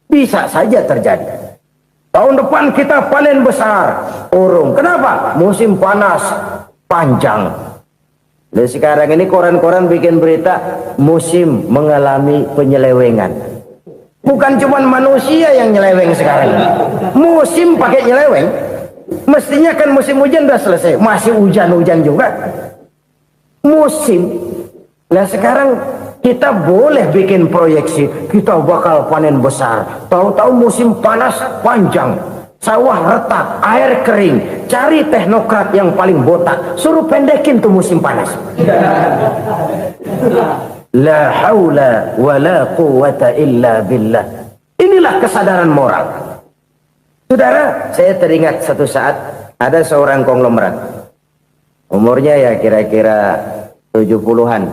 Bisa saja terjadi. Tahun depan kita panen besar, urung. Kenapa? Musim panas panjang. Dan sekarang ini koran-koran bikin berita musim mengalami penyelewengan. Bukan cuma manusia yang nyeleweng sekarang. Musim pakai nyeleweng. Mestinya kan musim hujan udah selesai, masih hujan-hujan juga. Musim. Nah sekarang kita boleh bikin proyeksi, kita bakal panen besar. Tahu-tahu musim panas panjang, sawah retak, air kering. Cari teknokrat yang paling botak, suruh pendekin tuh musim panas. La haula wala quwata illa billah. Inilah kesadaran moral. Saudara, saya teringat satu saat ada seorang konglomerat. Umurnya ya kira-kira 70-an.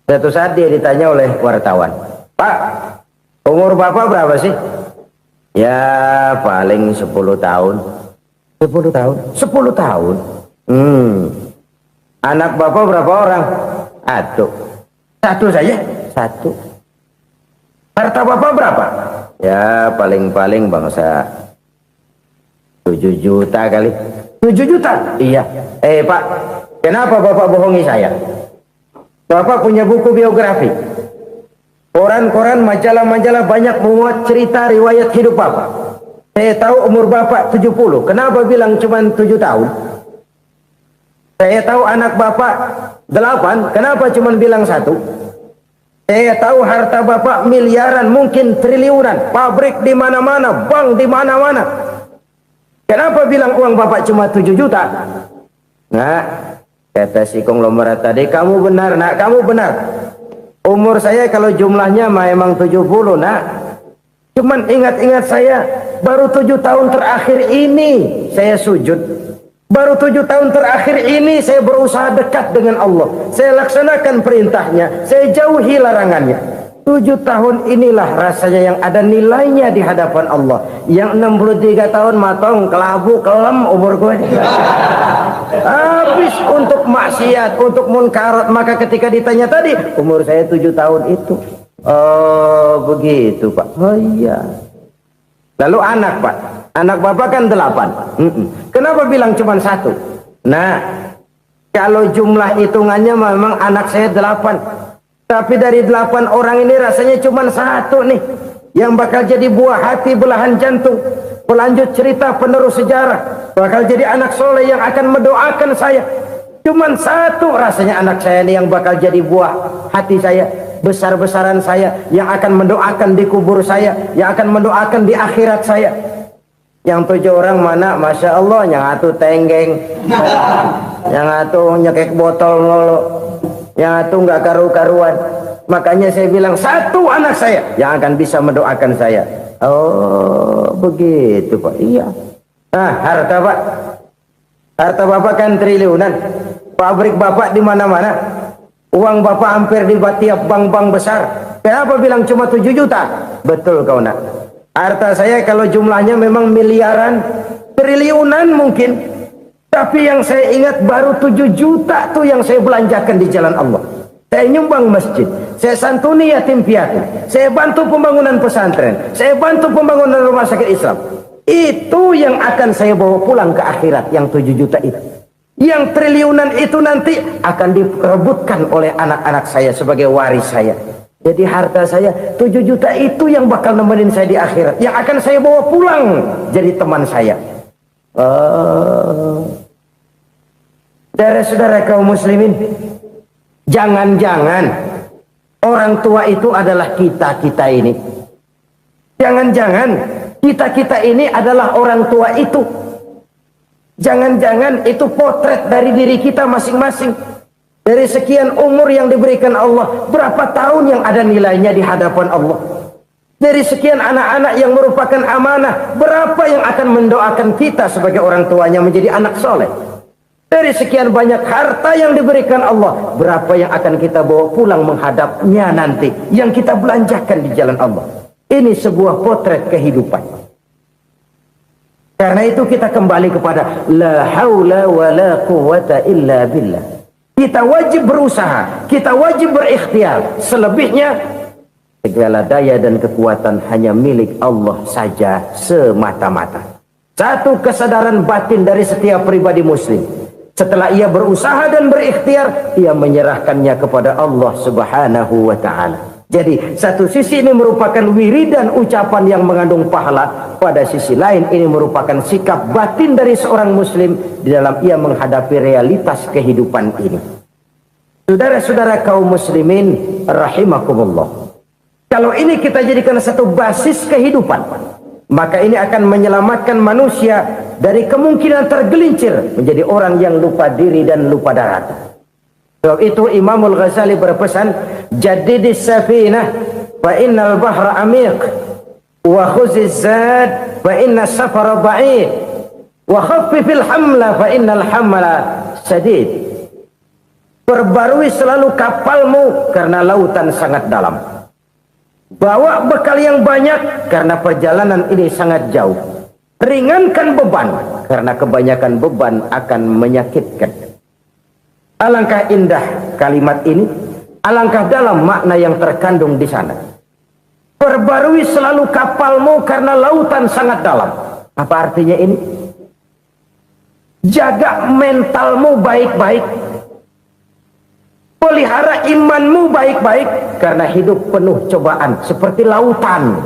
Satu saat dia ditanya oleh wartawan, "Pak, umur Bapak berapa sih?" "Ya paling 10 tahun." 10 tahun? 10 tahun? Anak Bapak berapa orang? Satu. Satu saja? Satu. Harta bapak berapa? Ya paling-paling bangsa 7 juta kali. 7 juta? Iya. Pak, kenapa bapak bohongi saya? Bapak punya buku biografi. Koran-koran, majalah-majalah banyak memuat cerita riwayat hidup bapak. Saya tahu umur bapak 70. Kenapa bilang cuma 7 tahun? Saya tahu anak bapak 8. Kenapa cuma bilang 1? Saya tahu harta bapak miliaran, mungkin triliunan, pabrik di mana-mana, bank di mana-mana. Kenapa bilang uang bapak cuma 7 juta? Nah, kata si konglomerat tadi, kamu benar nak, kamu benar. Umur saya kalau jumlahnya memang 70 nak. Cuman ingat-ingat saya, baru 7 tahun terakhir ini saya sujud. Baru 7 tahun terakhir ini saya berusaha dekat dengan Allah. Saya laksanakan perintahnya. Saya jauhi larangannya. 7 tahun inilah rasanya yang ada nilainya di hadapan Allah. Yang 63 tahun matong, kelabu, kelem umur gue. Habis untuk maksiat, untuk munkarat. Maka ketika ditanya tadi, umur saya 7 tahun itu. Oh begitu Pak. Oh iya. Lalu anak Pak. Anak bapak kan 8. Kenapa bilang cuma 1? Nah, kalau jumlah hitungannya memang anak saya 8. Tapi dari 8 orang ini rasanya cuma 1 nih. Yang bakal jadi buah hati, belahan jantung. Pelanjut cerita, penerus sejarah. Bakal jadi anak soleh yang akan mendoakan saya. Cuma 1 rasanya anak saya ini yang bakal jadi buah hati saya. Besar-besaran saya. Yang akan mendoakan di kubur saya. Yang akan mendoakan di akhirat saya. Yang 7 orang mana, masya Allah, yang atu tenggeng, yang atu nyekek botol mulu, yang atu nggak karu-karuan. Makanya saya bilang 1 anak saya yang akan bisa mendoakan saya. Oh begitu Pak. Iya. Nah harta Pak, harta bapak kan triliunan, pabrik bapak di mana-mana, uang bapak hampir di tiap bank-bank besar. Kenapa bilang cuma 7 juta? Betul kau nak. Harta saya kalau jumlahnya memang miliaran, triliunan mungkin. Tapi yang saya ingat baru 7 juta tuh yang saya belanjakan di jalan Allah. Saya nyumbang masjid, saya santuni yatim piatu, saya bantu pembangunan pesantren, saya bantu pembangunan rumah sakit Islam. Itu yang akan saya bawa pulang ke akhirat, yang 7 juta itu. Yang triliunan itu nanti akan diperebutkan oleh anak-anak saya sebagai waris saya. Jadi harta saya 7 juta itu yang bakal nemenin saya di akhirat. Yang akan saya bawa pulang jadi teman saya. Saudara-saudara kaum muslimin, jangan-jangan orang tua itu adalah kita-kita ini. Jangan-jangan kita-kita ini adalah orang tua itu. Jangan-jangan itu potret dari diri kita masing-masing. Dari sekian umur yang diberikan Allah, berapa tahun yang ada nilainya di hadapan Allah? Dari sekian anak-anak yang merupakan amanah, berapa yang akan mendoakan kita sebagai orang tuanya menjadi anak soleh? Dari sekian banyak harta yang diberikan Allah, berapa yang akan kita bawa pulang menghadapnya nanti, yang kita belanjakan di jalan Allah? Ini sebuah potret kehidupan. Karena itu kita kembali kepada la haula wa la quwwata illa billah. Kita wajib berusaha, kita wajib berikhtiar. Selebihnya, segala daya dan kekuatan hanya milik Allah saja semata-mata. Satu kesadaran batin dari setiap pribadi muslim. Setelah ia berusaha dan berikhtiar, ia menyerahkannya kepada Allah Subhanahu wa ta'ala. Jadi, satu sisi ini merupakan wiridan ucapan yang mengandung pahala. Pada sisi lain, ini merupakan sikap batin dari seorang muslim di dalam ia menghadapi realitas kehidupan ini. Saudara-saudara kaum muslimin rahimakumullah. Kalau ini kita jadikan satu basis kehidupan, maka ini akan menyelamatkan manusia dari kemungkinan tergelincir menjadi orang yang lupa diri dan lupa darat. Sebab itu Imamul Ghazali berpesan, jadidis safinah fa innal bahra amiq wa khuziz zad fa inna safara ba'id wa khaffifil hamla fa innal hamla sadid. Perbarui selalu kapalmu karena lautan sangat dalam. Bawa bekal yang banyak karena perjalanan ini sangat jauh. Ringankan beban karena kebanyakan beban akan menyakitkan. Alangkah indah kalimat ini Alangkah dalam makna yang terkandung di sana. Perbarui selalu kapalmu karena lautan sangat dalam. Apa artinya ini? Jaga mentalmu baik-baik. Pelihara imanmu baik-baik, karena hidup penuh cobaan seperti lautan.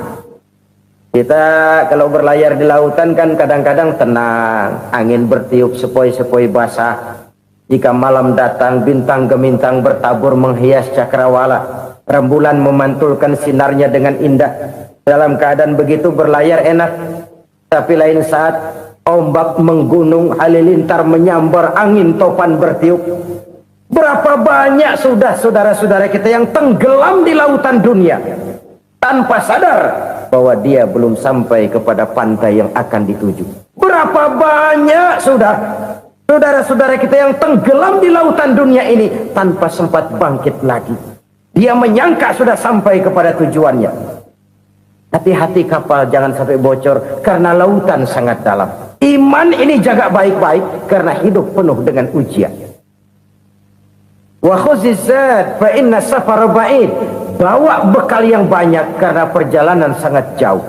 Kita kalau berlayar di lautan kan kadang-kadang tenang, angin bertiup sepoi-sepoi basah. Jika malam datang, bintang gemintang bertabur menghias cakrawala. Rembulan memantulkan sinarnya dengan indah. Dalam keadaan begitu berlayar enak. Tapi lain saat ombak menggunung, halilintar menyambar, angin topan bertiup. Berapa banyak sudah saudara-saudara kita yang tenggelam di lautan dunia tanpa sadar bahwa dia belum sampai kepada pantai yang akan dituju. Berapa banyak sudah saudara-saudara kita yang tenggelam di lautan dunia ini tanpa sempat bangkit lagi. Dia menyangka sudah sampai kepada tujuannya. Hati-hati kapal jangan sampai bocor karena lautan sangat dalam. Iman ini jaga baik-baik karena hidup penuh dengan ujian. Wa khuzizat fa inna safar ba'id. Bawa bekal yang banyak karena perjalanan sangat jauh.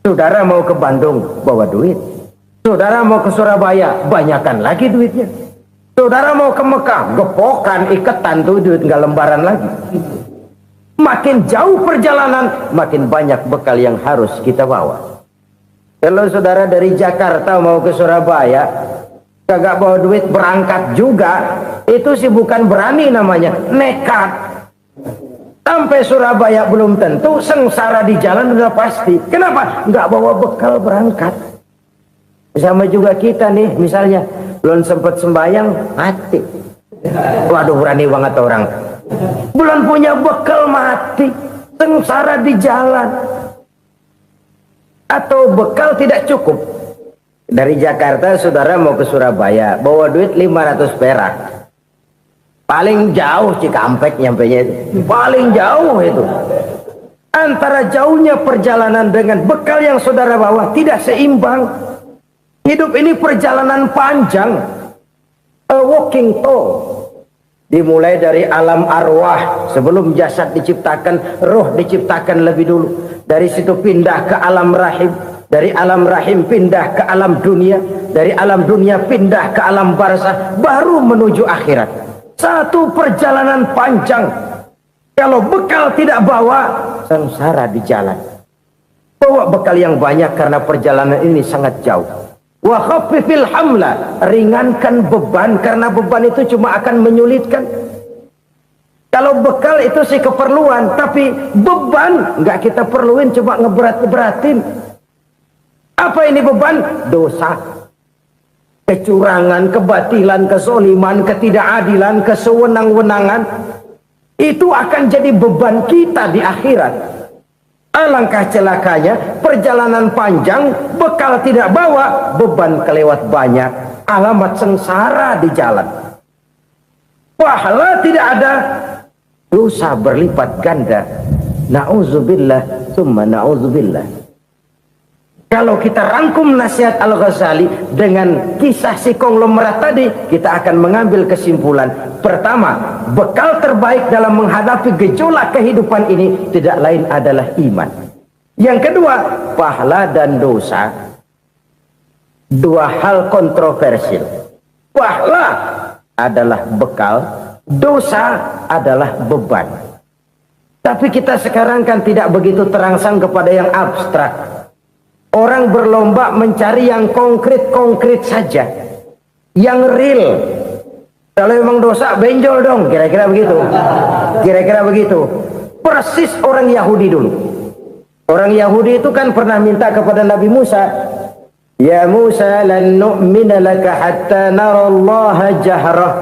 Saudara mau ke Bandung, bawa duit. Saudara mau ke Surabaya, banyakan lagi duitnya. Saudara mau ke Mekah, gepokan, iketan tuh duit nggak lembaran lagi. Makin jauh perjalanan, makin banyak bekal yang harus kita bawa. Kalau saudara dari Jakarta mau ke Surabaya, kagak bawa duit berangkat juga, itu sih bukan berani namanya, nekat. Sampai Surabaya belum tentu, sengsara di jalan udah pasti. Kenapa? Nggak bawa bekal berangkat. Sama juga kita nih, misalnya belum sempat sembahyang, mati. Waduh, berani banget orang. Belum punya bekal, mati. Sengsara di jalan. Atau bekal tidak cukup. Dari Jakarta saudara mau ke Surabaya, bawa duit 500 perak. Paling jauh Cikampek nyampenya itu. Paling jauh itu. Antara jauhnya perjalanan dengan bekal yang saudara bawa tidak seimbang. Hidup ini perjalanan panjang. A walking tour. Dimulai dari alam arwah. Sebelum jasad diciptakan, roh diciptakan lebih dulu. Dari situ pindah ke alam rahim. Dari alam rahim pindah ke alam dunia. Dari alam dunia pindah ke alam barzah. Baru menuju akhirat. Satu perjalanan panjang. Kalau bekal tidak bawa, sengsara di jalan. Bawa bekal yang banyak karena perjalanan ini sangat jauh. Wa khaffifil hamla, ringankan beban karena beban itu cuma akan menyulitkan. Kalau bekal itu sih keperluan, tapi beban nggak kita perluin, cuma ngeberat-beratin. Apa ini beban? Dosa. Kecurangan, kebatilan, kesoliman, ketidakadilan, kesewenang-wenangan. Itu akan jadi beban kita di akhirat. Alangkah celakanya, perjalanan panjang, bekal tidak bawa, beban kelewat banyak, alamat sengsara di jalan. Pahala tidak ada, dosa berlipat ganda. Na'udzubillah, summa na'udzubillah. Kalau kita rangkum nasihat Al-Ghazali dengan kisah si konglomerat tadi, kita akan mengambil kesimpulan. Pertama, bekal terbaik dalam menghadapi gejolak kehidupan ini tidak lain adalah iman. Yang kedua, pahala dan dosa. Dua hal kontroversial. Pahala adalah bekal, dosa adalah beban. Tapi kita sekarang kan tidak begitu terangsang kepada yang abstrak. Orang berlomba mencari yang konkret-konkret saja, yang real. Kalau memang dosa, benjol dong, kira-kira begitu. Kira-kira begitu. Persis orang Yahudi dulu. Orang Yahudi itu kan pernah minta kepada Nabi Musa, Ya Musa, lan nu'mina laka hatta narallaha jahrah.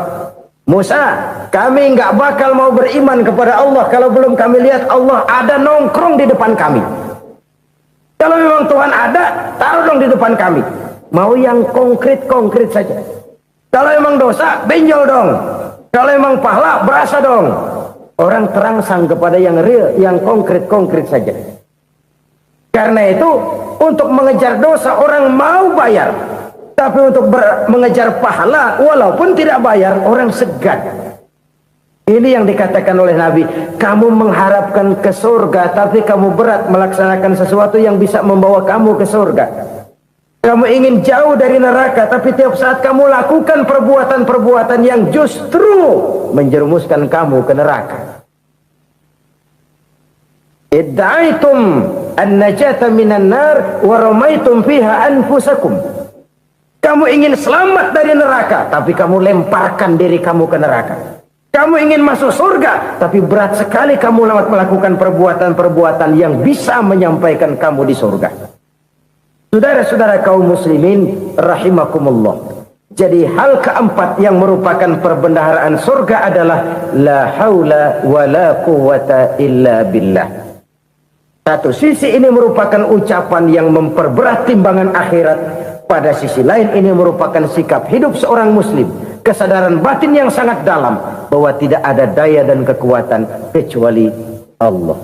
Musa, kami nggak bakal mau beriman kepada Allah kalau belum kami lihat Allah ada nongkrong di depan kami. Kalau memang Tuhan ada, taruh dong di depan kami. Mau yang konkret-konkret saja. Kalau memang dosa, benjol dong. Kalau memang pahala, berasa dong. Orang terangsang kepada yang real, yang konkret-konkret saja. Karena itu, untuk mengejar dosa, orang mau bayar. Tapi untuk mengejar pahala, walaupun tidak bayar, orang segan. Ini yang dikatakan oleh Nabi, kamu mengharapkan ke surga tapi kamu berat melaksanakan sesuatu yang bisa membawa kamu ke surga. Kamu ingin jauh dari neraka tapi tiap saat kamu lakukan perbuatan-perbuatan yang justru menjerumuskan kamu ke neraka. Idda'aitum an-najata minan nar wa ramaitum fiha anfusakum. Kamu ingin selamat dari neraka tapi kamu lemparkan diri kamu ke neraka. Kamu ingin masuk surga, tapi berat sekali kamu melakukan perbuatan-perbuatan yang bisa menyampaikan kamu di surga. Saudara-saudara kaum muslimin, rahimakumullah. Jadi hal keempat yang merupakan perbendaharaan surga adalah la haula wa la quwwata illa billah. Satu sisi ini merupakan ucapan yang memperberat timbangan akhirat. Pada sisi lain ini merupakan sikap hidup seorang muslim. Kesadaran batin yang sangat dalam bahwa tidak ada daya dan kekuatan kecuali Allah.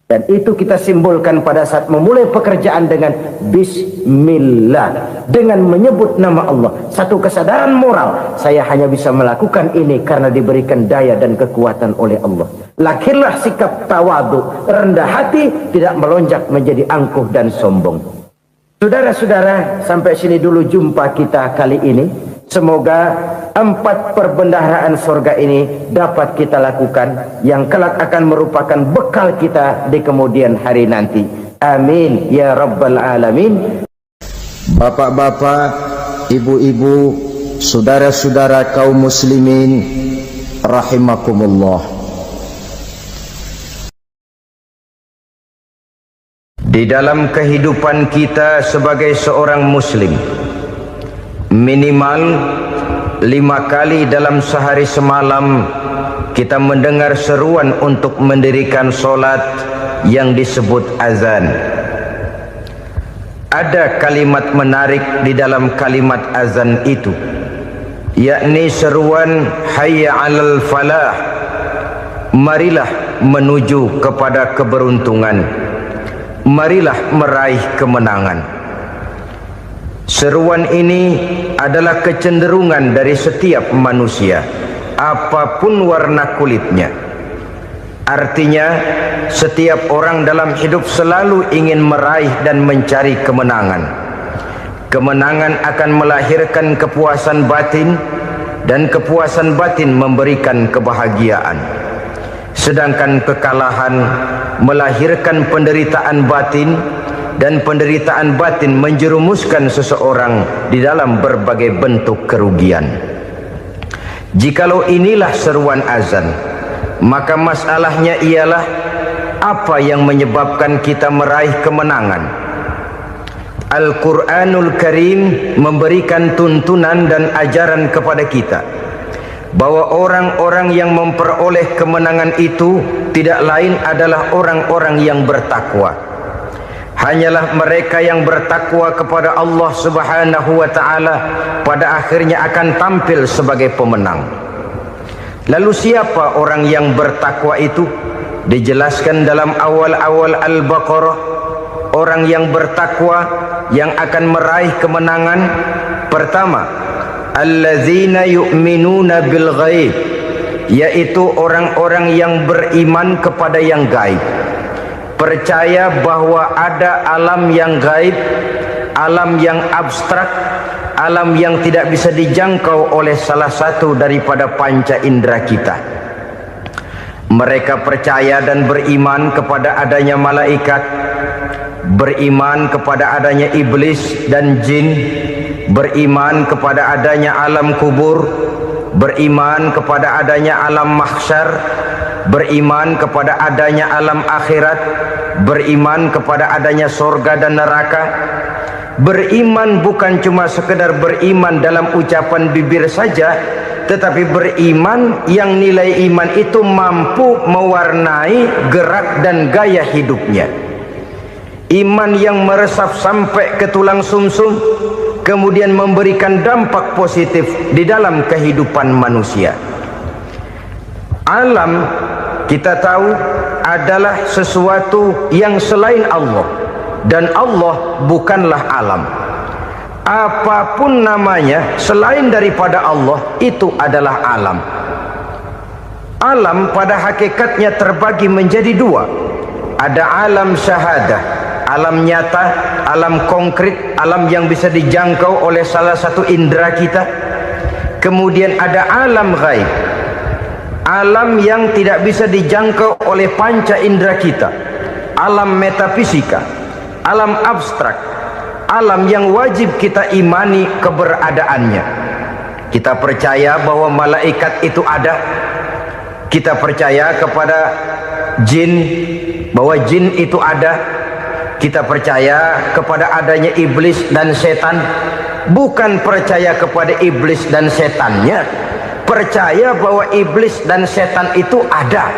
Dan itu kita simbolkan pada saat memulai pekerjaan dengan Bismillah, dengan menyebut nama Allah. Satu kesadaran moral, saya hanya bisa melakukan ini karena diberikan daya dan kekuatan oleh Allah. Lahirlah sikap tawadu, rendah hati, tidak melonjak menjadi angkuh dan sombong. Saudara-saudara, sampai sini dulu jumpa kita kali ini. Semoga 4 perbendaharaan surga ini dapat kita lakukan, yang kelak akan merupakan bekal kita di kemudian hari nanti. Amin ya rabbal alamin. Bapak-bapak, ibu-ibu, saudara-saudara kaum muslimin rahimakumullah. Di dalam kehidupan kita sebagai seorang muslim, minimal 5 kali dalam sehari semalam kita mendengar seruan untuk mendirikan solat yang disebut azan. Ada kalimat menarik di dalam kalimat azan itu, yakni seruan hayya 'alal falah, marilah menuju kepada keberuntungan, marilah meraih kemenangan. Seruan ini adalah kecenderungan dari setiap manusia, apapun warna kulitnya. Artinya, setiap orang dalam hidup selalu ingin meraih dan mencari kemenangan. Kemenangan akan melahirkan kepuasan batin, dan kepuasan batin memberikan kebahagiaan. Sedangkan kekalahan melahirkan penderitaan batin, dan penderitaan batin menjerumuskan seseorang di dalam berbagai bentuk kerugian. Jikalau inilah seruan azan, maka masalahnya ialah apa yang menyebabkan kita meraih kemenangan. Al-Quranul Karim memberikan tuntunan dan ajaran kepada kita bahwa orang-orang yang memperoleh kemenangan itu tidak lain adalah orang-orang yang bertakwa. Hanyalah mereka yang bertakwa kepada Allah Subhanahu wa ta'ala pada akhirnya akan tampil sebagai pemenang. Lalu siapa orang yang bertakwa itu? Dijelaskan dalam awal-awal Al-Baqarah, orang yang bertakwa yang akan meraih kemenangan. Pertama, allazina yu'minuna bil ghaib, yaitu orang-orang yang beriman kepada yang gaib, percaya bahwa ada alam yang gaib, alam yang abstrak, alam yang tidak bisa dijangkau oleh salah satu daripada panca indera kita. Mereka percaya dan beriman kepada adanya malaikat, beriman kepada adanya iblis dan jin, beriman kepada adanya alam kubur, beriman kepada adanya alam mahsyar, beriman kepada adanya alam akhirat, beriman kepada adanya surga dan neraka. Beriman bukan cuma sekedar beriman dalam ucapan bibir saja, tetapi beriman yang nilai iman itu mampu mewarnai gerak dan gaya hidupnya. Iman yang meresap sampai ke tulang sumsum, kemudian memberikan dampak positif di dalam kehidupan manusia. Alam, kita tahu, adalah sesuatu yang selain Allah, dan Allah bukanlah alam. Apapun namanya selain daripada Allah, itu adalah alam. Alam pada hakikatnya terbagi menjadi dua. Ada alam syahadah, alam nyata, alam konkret, alam yang bisa dijangkau oleh salah satu indera kita. Kemudian ada alam ghaib, alam yang tidak bisa dijangkau oleh panca indera kita, alam metafisika, alam abstrak, alam yang wajib kita imani keberadaannya. Kita percaya bahwa malaikat itu ada. Kita percaya kepada jin, bahwa jin itu ada. Kita percaya kepada adanya iblis dan setan. Bukan percaya kepada iblis dan setannya, percaya bahwa iblis dan setan itu ada.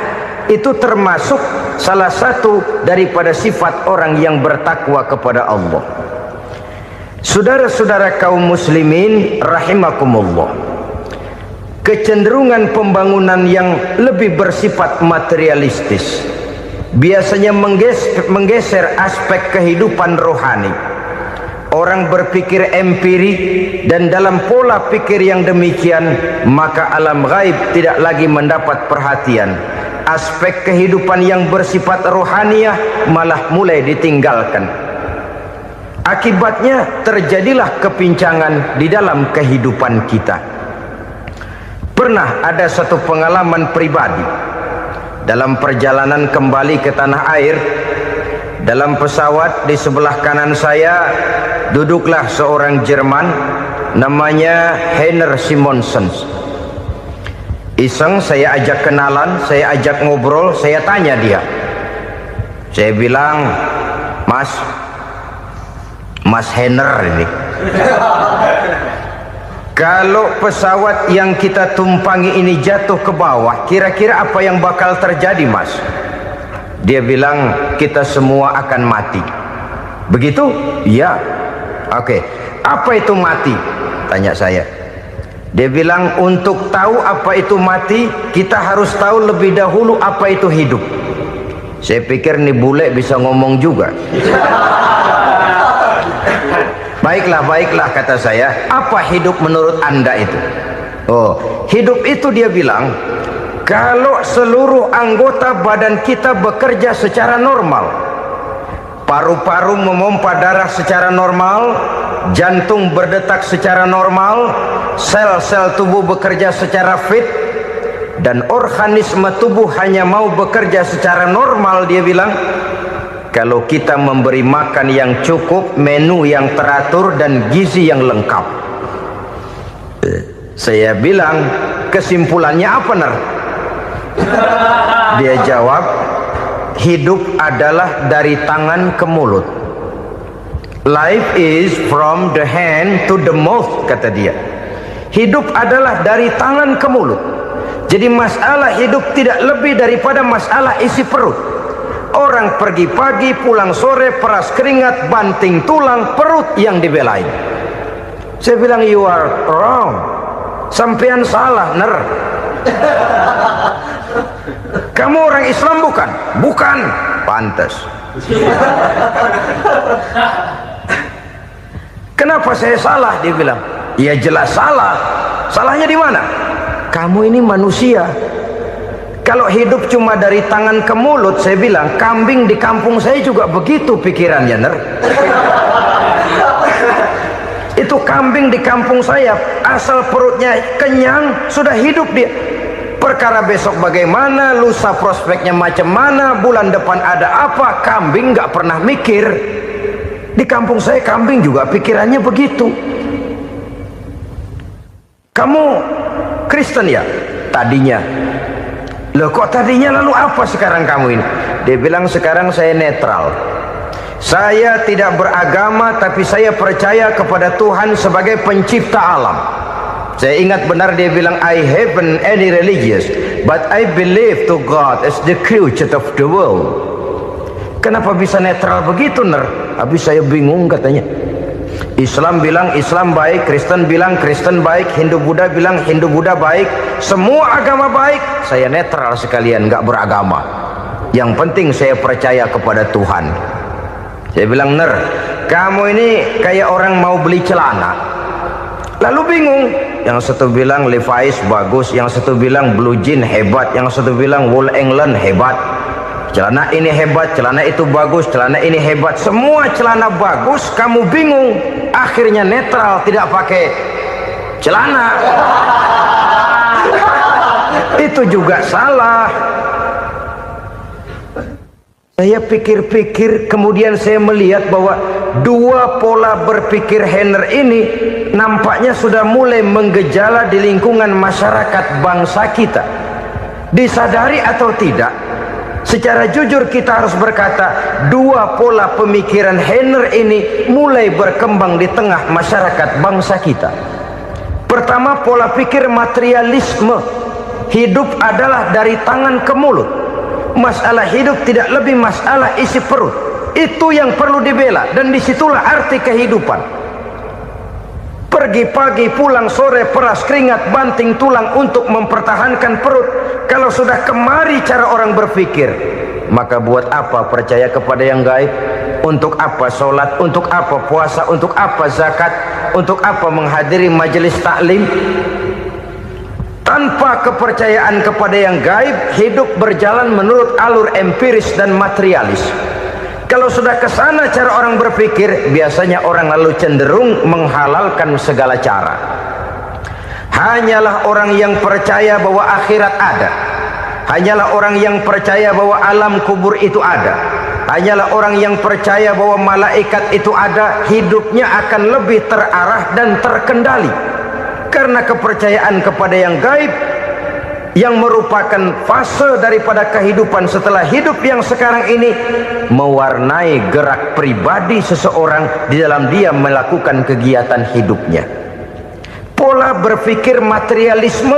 Itu termasuk salah satu daripada sifat orang yang bertakwa kepada Allah. Saudara-saudara kaum muslimin rahimakumullah, kecenderungan pembangunan yang lebih bersifat materialistis biasanya menggeser aspek kehidupan rohani. Orang berpikir empiri, dan dalam pola pikir yang demikian maka alam gaib tidak lagi mendapat perhatian. Aspek kehidupan yang bersifat rohaniah malah mulai ditinggalkan. Akibatnya terjadilah kepincangan di dalam kehidupan kita. Pernah ada satu pengalaman pribadi dalam perjalanan kembali ke tanah air. Dalam pesawat di sebelah kanan saya duduklah seorang Jerman namanya Heiner Simonsen. Iseng saya ajak kenalan, saya ajak ngobrol, saya tanya dia. Saya bilang, Mas Heiner ini, kalau pesawat yang kita tumpangi ini jatuh ke bawah, kira-kira apa yang bakal terjadi, Mas? Dia bilang, kita semua akan mati. Begitu? Iya. Oke. Apa itu mati? Tanya saya. Dia bilang, untuk tahu apa itu mati, kita harus tahu lebih dahulu apa itu hidup. Saya pikir nih bule bisa ngomong juga. Baiklah kata saya. Apa hidup menurut Anda itu? Oh, hidup itu dia bilang, kalau seluruh anggota badan kita bekerja secara normal, paru-paru memompa darah secara normal, jantung berdetak secara normal, sel-sel tubuh bekerja secara fit, dan organisme tubuh hanya mau bekerja secara normal, dia bilang, kalau kita memberi makan yang cukup, menu yang teratur, dan gizi yang lengkap. Saya bilang, kesimpulannya apa, Ner? Dia jawab, hidup adalah dari tangan ke mulut. Life is from the hand to the mouth, kata dia. Hidup adalah dari tangan ke mulut. Jadi masalah hidup tidak lebih daripada masalah isi perut. Orang pergi pagi, pulang sore, peras keringat, banting tulang, perut yang dibelain. Saya bilang, you are wrong. Sampean salah, Ner. Kamu orang Islam bukan? Bukan. Pantas. Kenapa saya salah? Dia bilang, ya jelas salah. Salahnya di mana? Kamu ini manusia. Kalau hidup cuma dari tangan ke mulut, saya bilang, kambing di kampung saya juga begitu pikirannya, Ner. Itu kambing di kampung saya, asal perutnya kenyang, sudah hidup dia. Perkara besok bagaimana, lusa prospeknya macam mana, bulan depan ada apa, kambing nggak pernah mikir. Di kampung saya kambing juga pikirannya begitu. Kamu Kristen ya? Tadinya. Loh kok tadinya, lalu apa sekarang kamu ini? Dia bilang, sekarang saya netral. Saya tidak beragama, tapi saya percaya kepada Tuhan sebagai pencipta alam. Saya ingat benar dia bilang, I haven't any religious, but I believe to God as the creator of the world. Kenapa bisa netral begitu, Ner? Habis saya bingung katanya. Islam bilang Islam baik, Kristen bilang Kristen baik, Hindu Buddha bilang Hindu Buddha baik, semua agama baik. Saya netral sekalian, nggak beragama. Yang penting saya percaya kepada Tuhan. Saya bilang, Ner, kamu ini kayak orang mau beli celana, lalu bingung, yang satu bilang Levi's bagus, yang satu bilang Blue Jean hebat, yang satu bilang Wool England hebat. Celana ini hebat, celana itu bagus, celana ini hebat. Semua celana bagus, kamu bingung. Akhirnya netral, tidak pakai celana. Itu juga salah. Saya pikir-pikir, kemudian saya melihat bahwa dua pola berpikir Henner ini nampaknya sudah mulai menggejala di lingkungan masyarakat bangsa kita. Disadari atau tidak, secara jujur kita harus berkata, dua pola pemikiran Henner ini mulai berkembang di tengah masyarakat bangsa kita. Pertama, pola pikir materialisme. Hidup adalah dari tangan ke mulut. Masalah hidup tidak lebih masalah isi perut. Itu yang perlu dibela, dan disitulah arti kehidupan. Pergi pagi, pulang sore, peras keringat, banting tulang untuk mempertahankan perut. Kalau sudah kemari cara orang berpikir, maka buat apa percaya kepada yang gaib? Untuk apa sholat? Untuk apa puasa? Untuk apa zakat? Untuk apa menghadiri majelis taklim? Tanpa kepercayaan kepada yang gaib, hidup berjalan menurut alur empiris dan materialis. Kalau sudah ke sana cara orang berpikir, biasanya orang lalu cenderung menghalalkan segala cara. Hanyalah orang yang percaya bahwa akhirat ada. Hanyalah orang yang percaya bahwa alam kubur itu ada. Hanyalah orang yang percaya bahwa malaikat itu ada, hidupnya akan lebih terarah dan terkendali. Karena kepercayaan kepada yang gaib, yang merupakan fase daripada kehidupan setelah hidup yang sekarang ini, mewarnai gerak pribadi seseorang di dalam dia melakukan kegiatan hidupnya. Pola berpikir materialisme,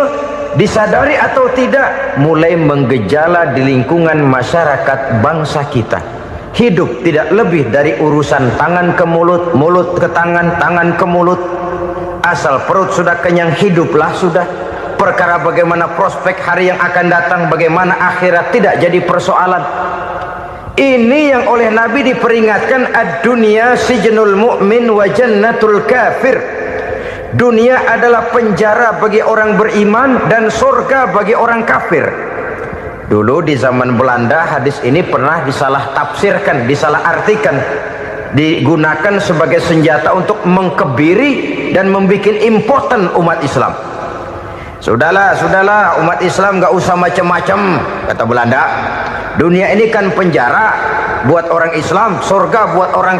disadari atau tidak, mulai menggejala di lingkungan masyarakat bangsa kita. Hidup tidak lebih dari urusan tangan ke mulut, mulut ke tangan, tangan ke mulut. Asal perut sudah kenyang, hiduplah sudah. Perkara bagaimana prospek hari yang akan datang, bagaimana akhirat, tidak jadi persoalan. Ini yang oleh Nabi diperingatkan, ad-dunya sijnul mu'min wa jannatul kafir. Dunia adalah penjara bagi orang beriman dan surga bagi orang kafir. Dulu di zaman Belanda hadis ini pernah disalah tafsirkan, disalah artikan, digunakan sebagai senjata untuk mengkebiri dan membuat impoten umat Islam. Sudahlah umat Islam gak usah macam-macam, kata Belanda. Dunia ini kan penjara buat orang Islam, surga buat orang kafir.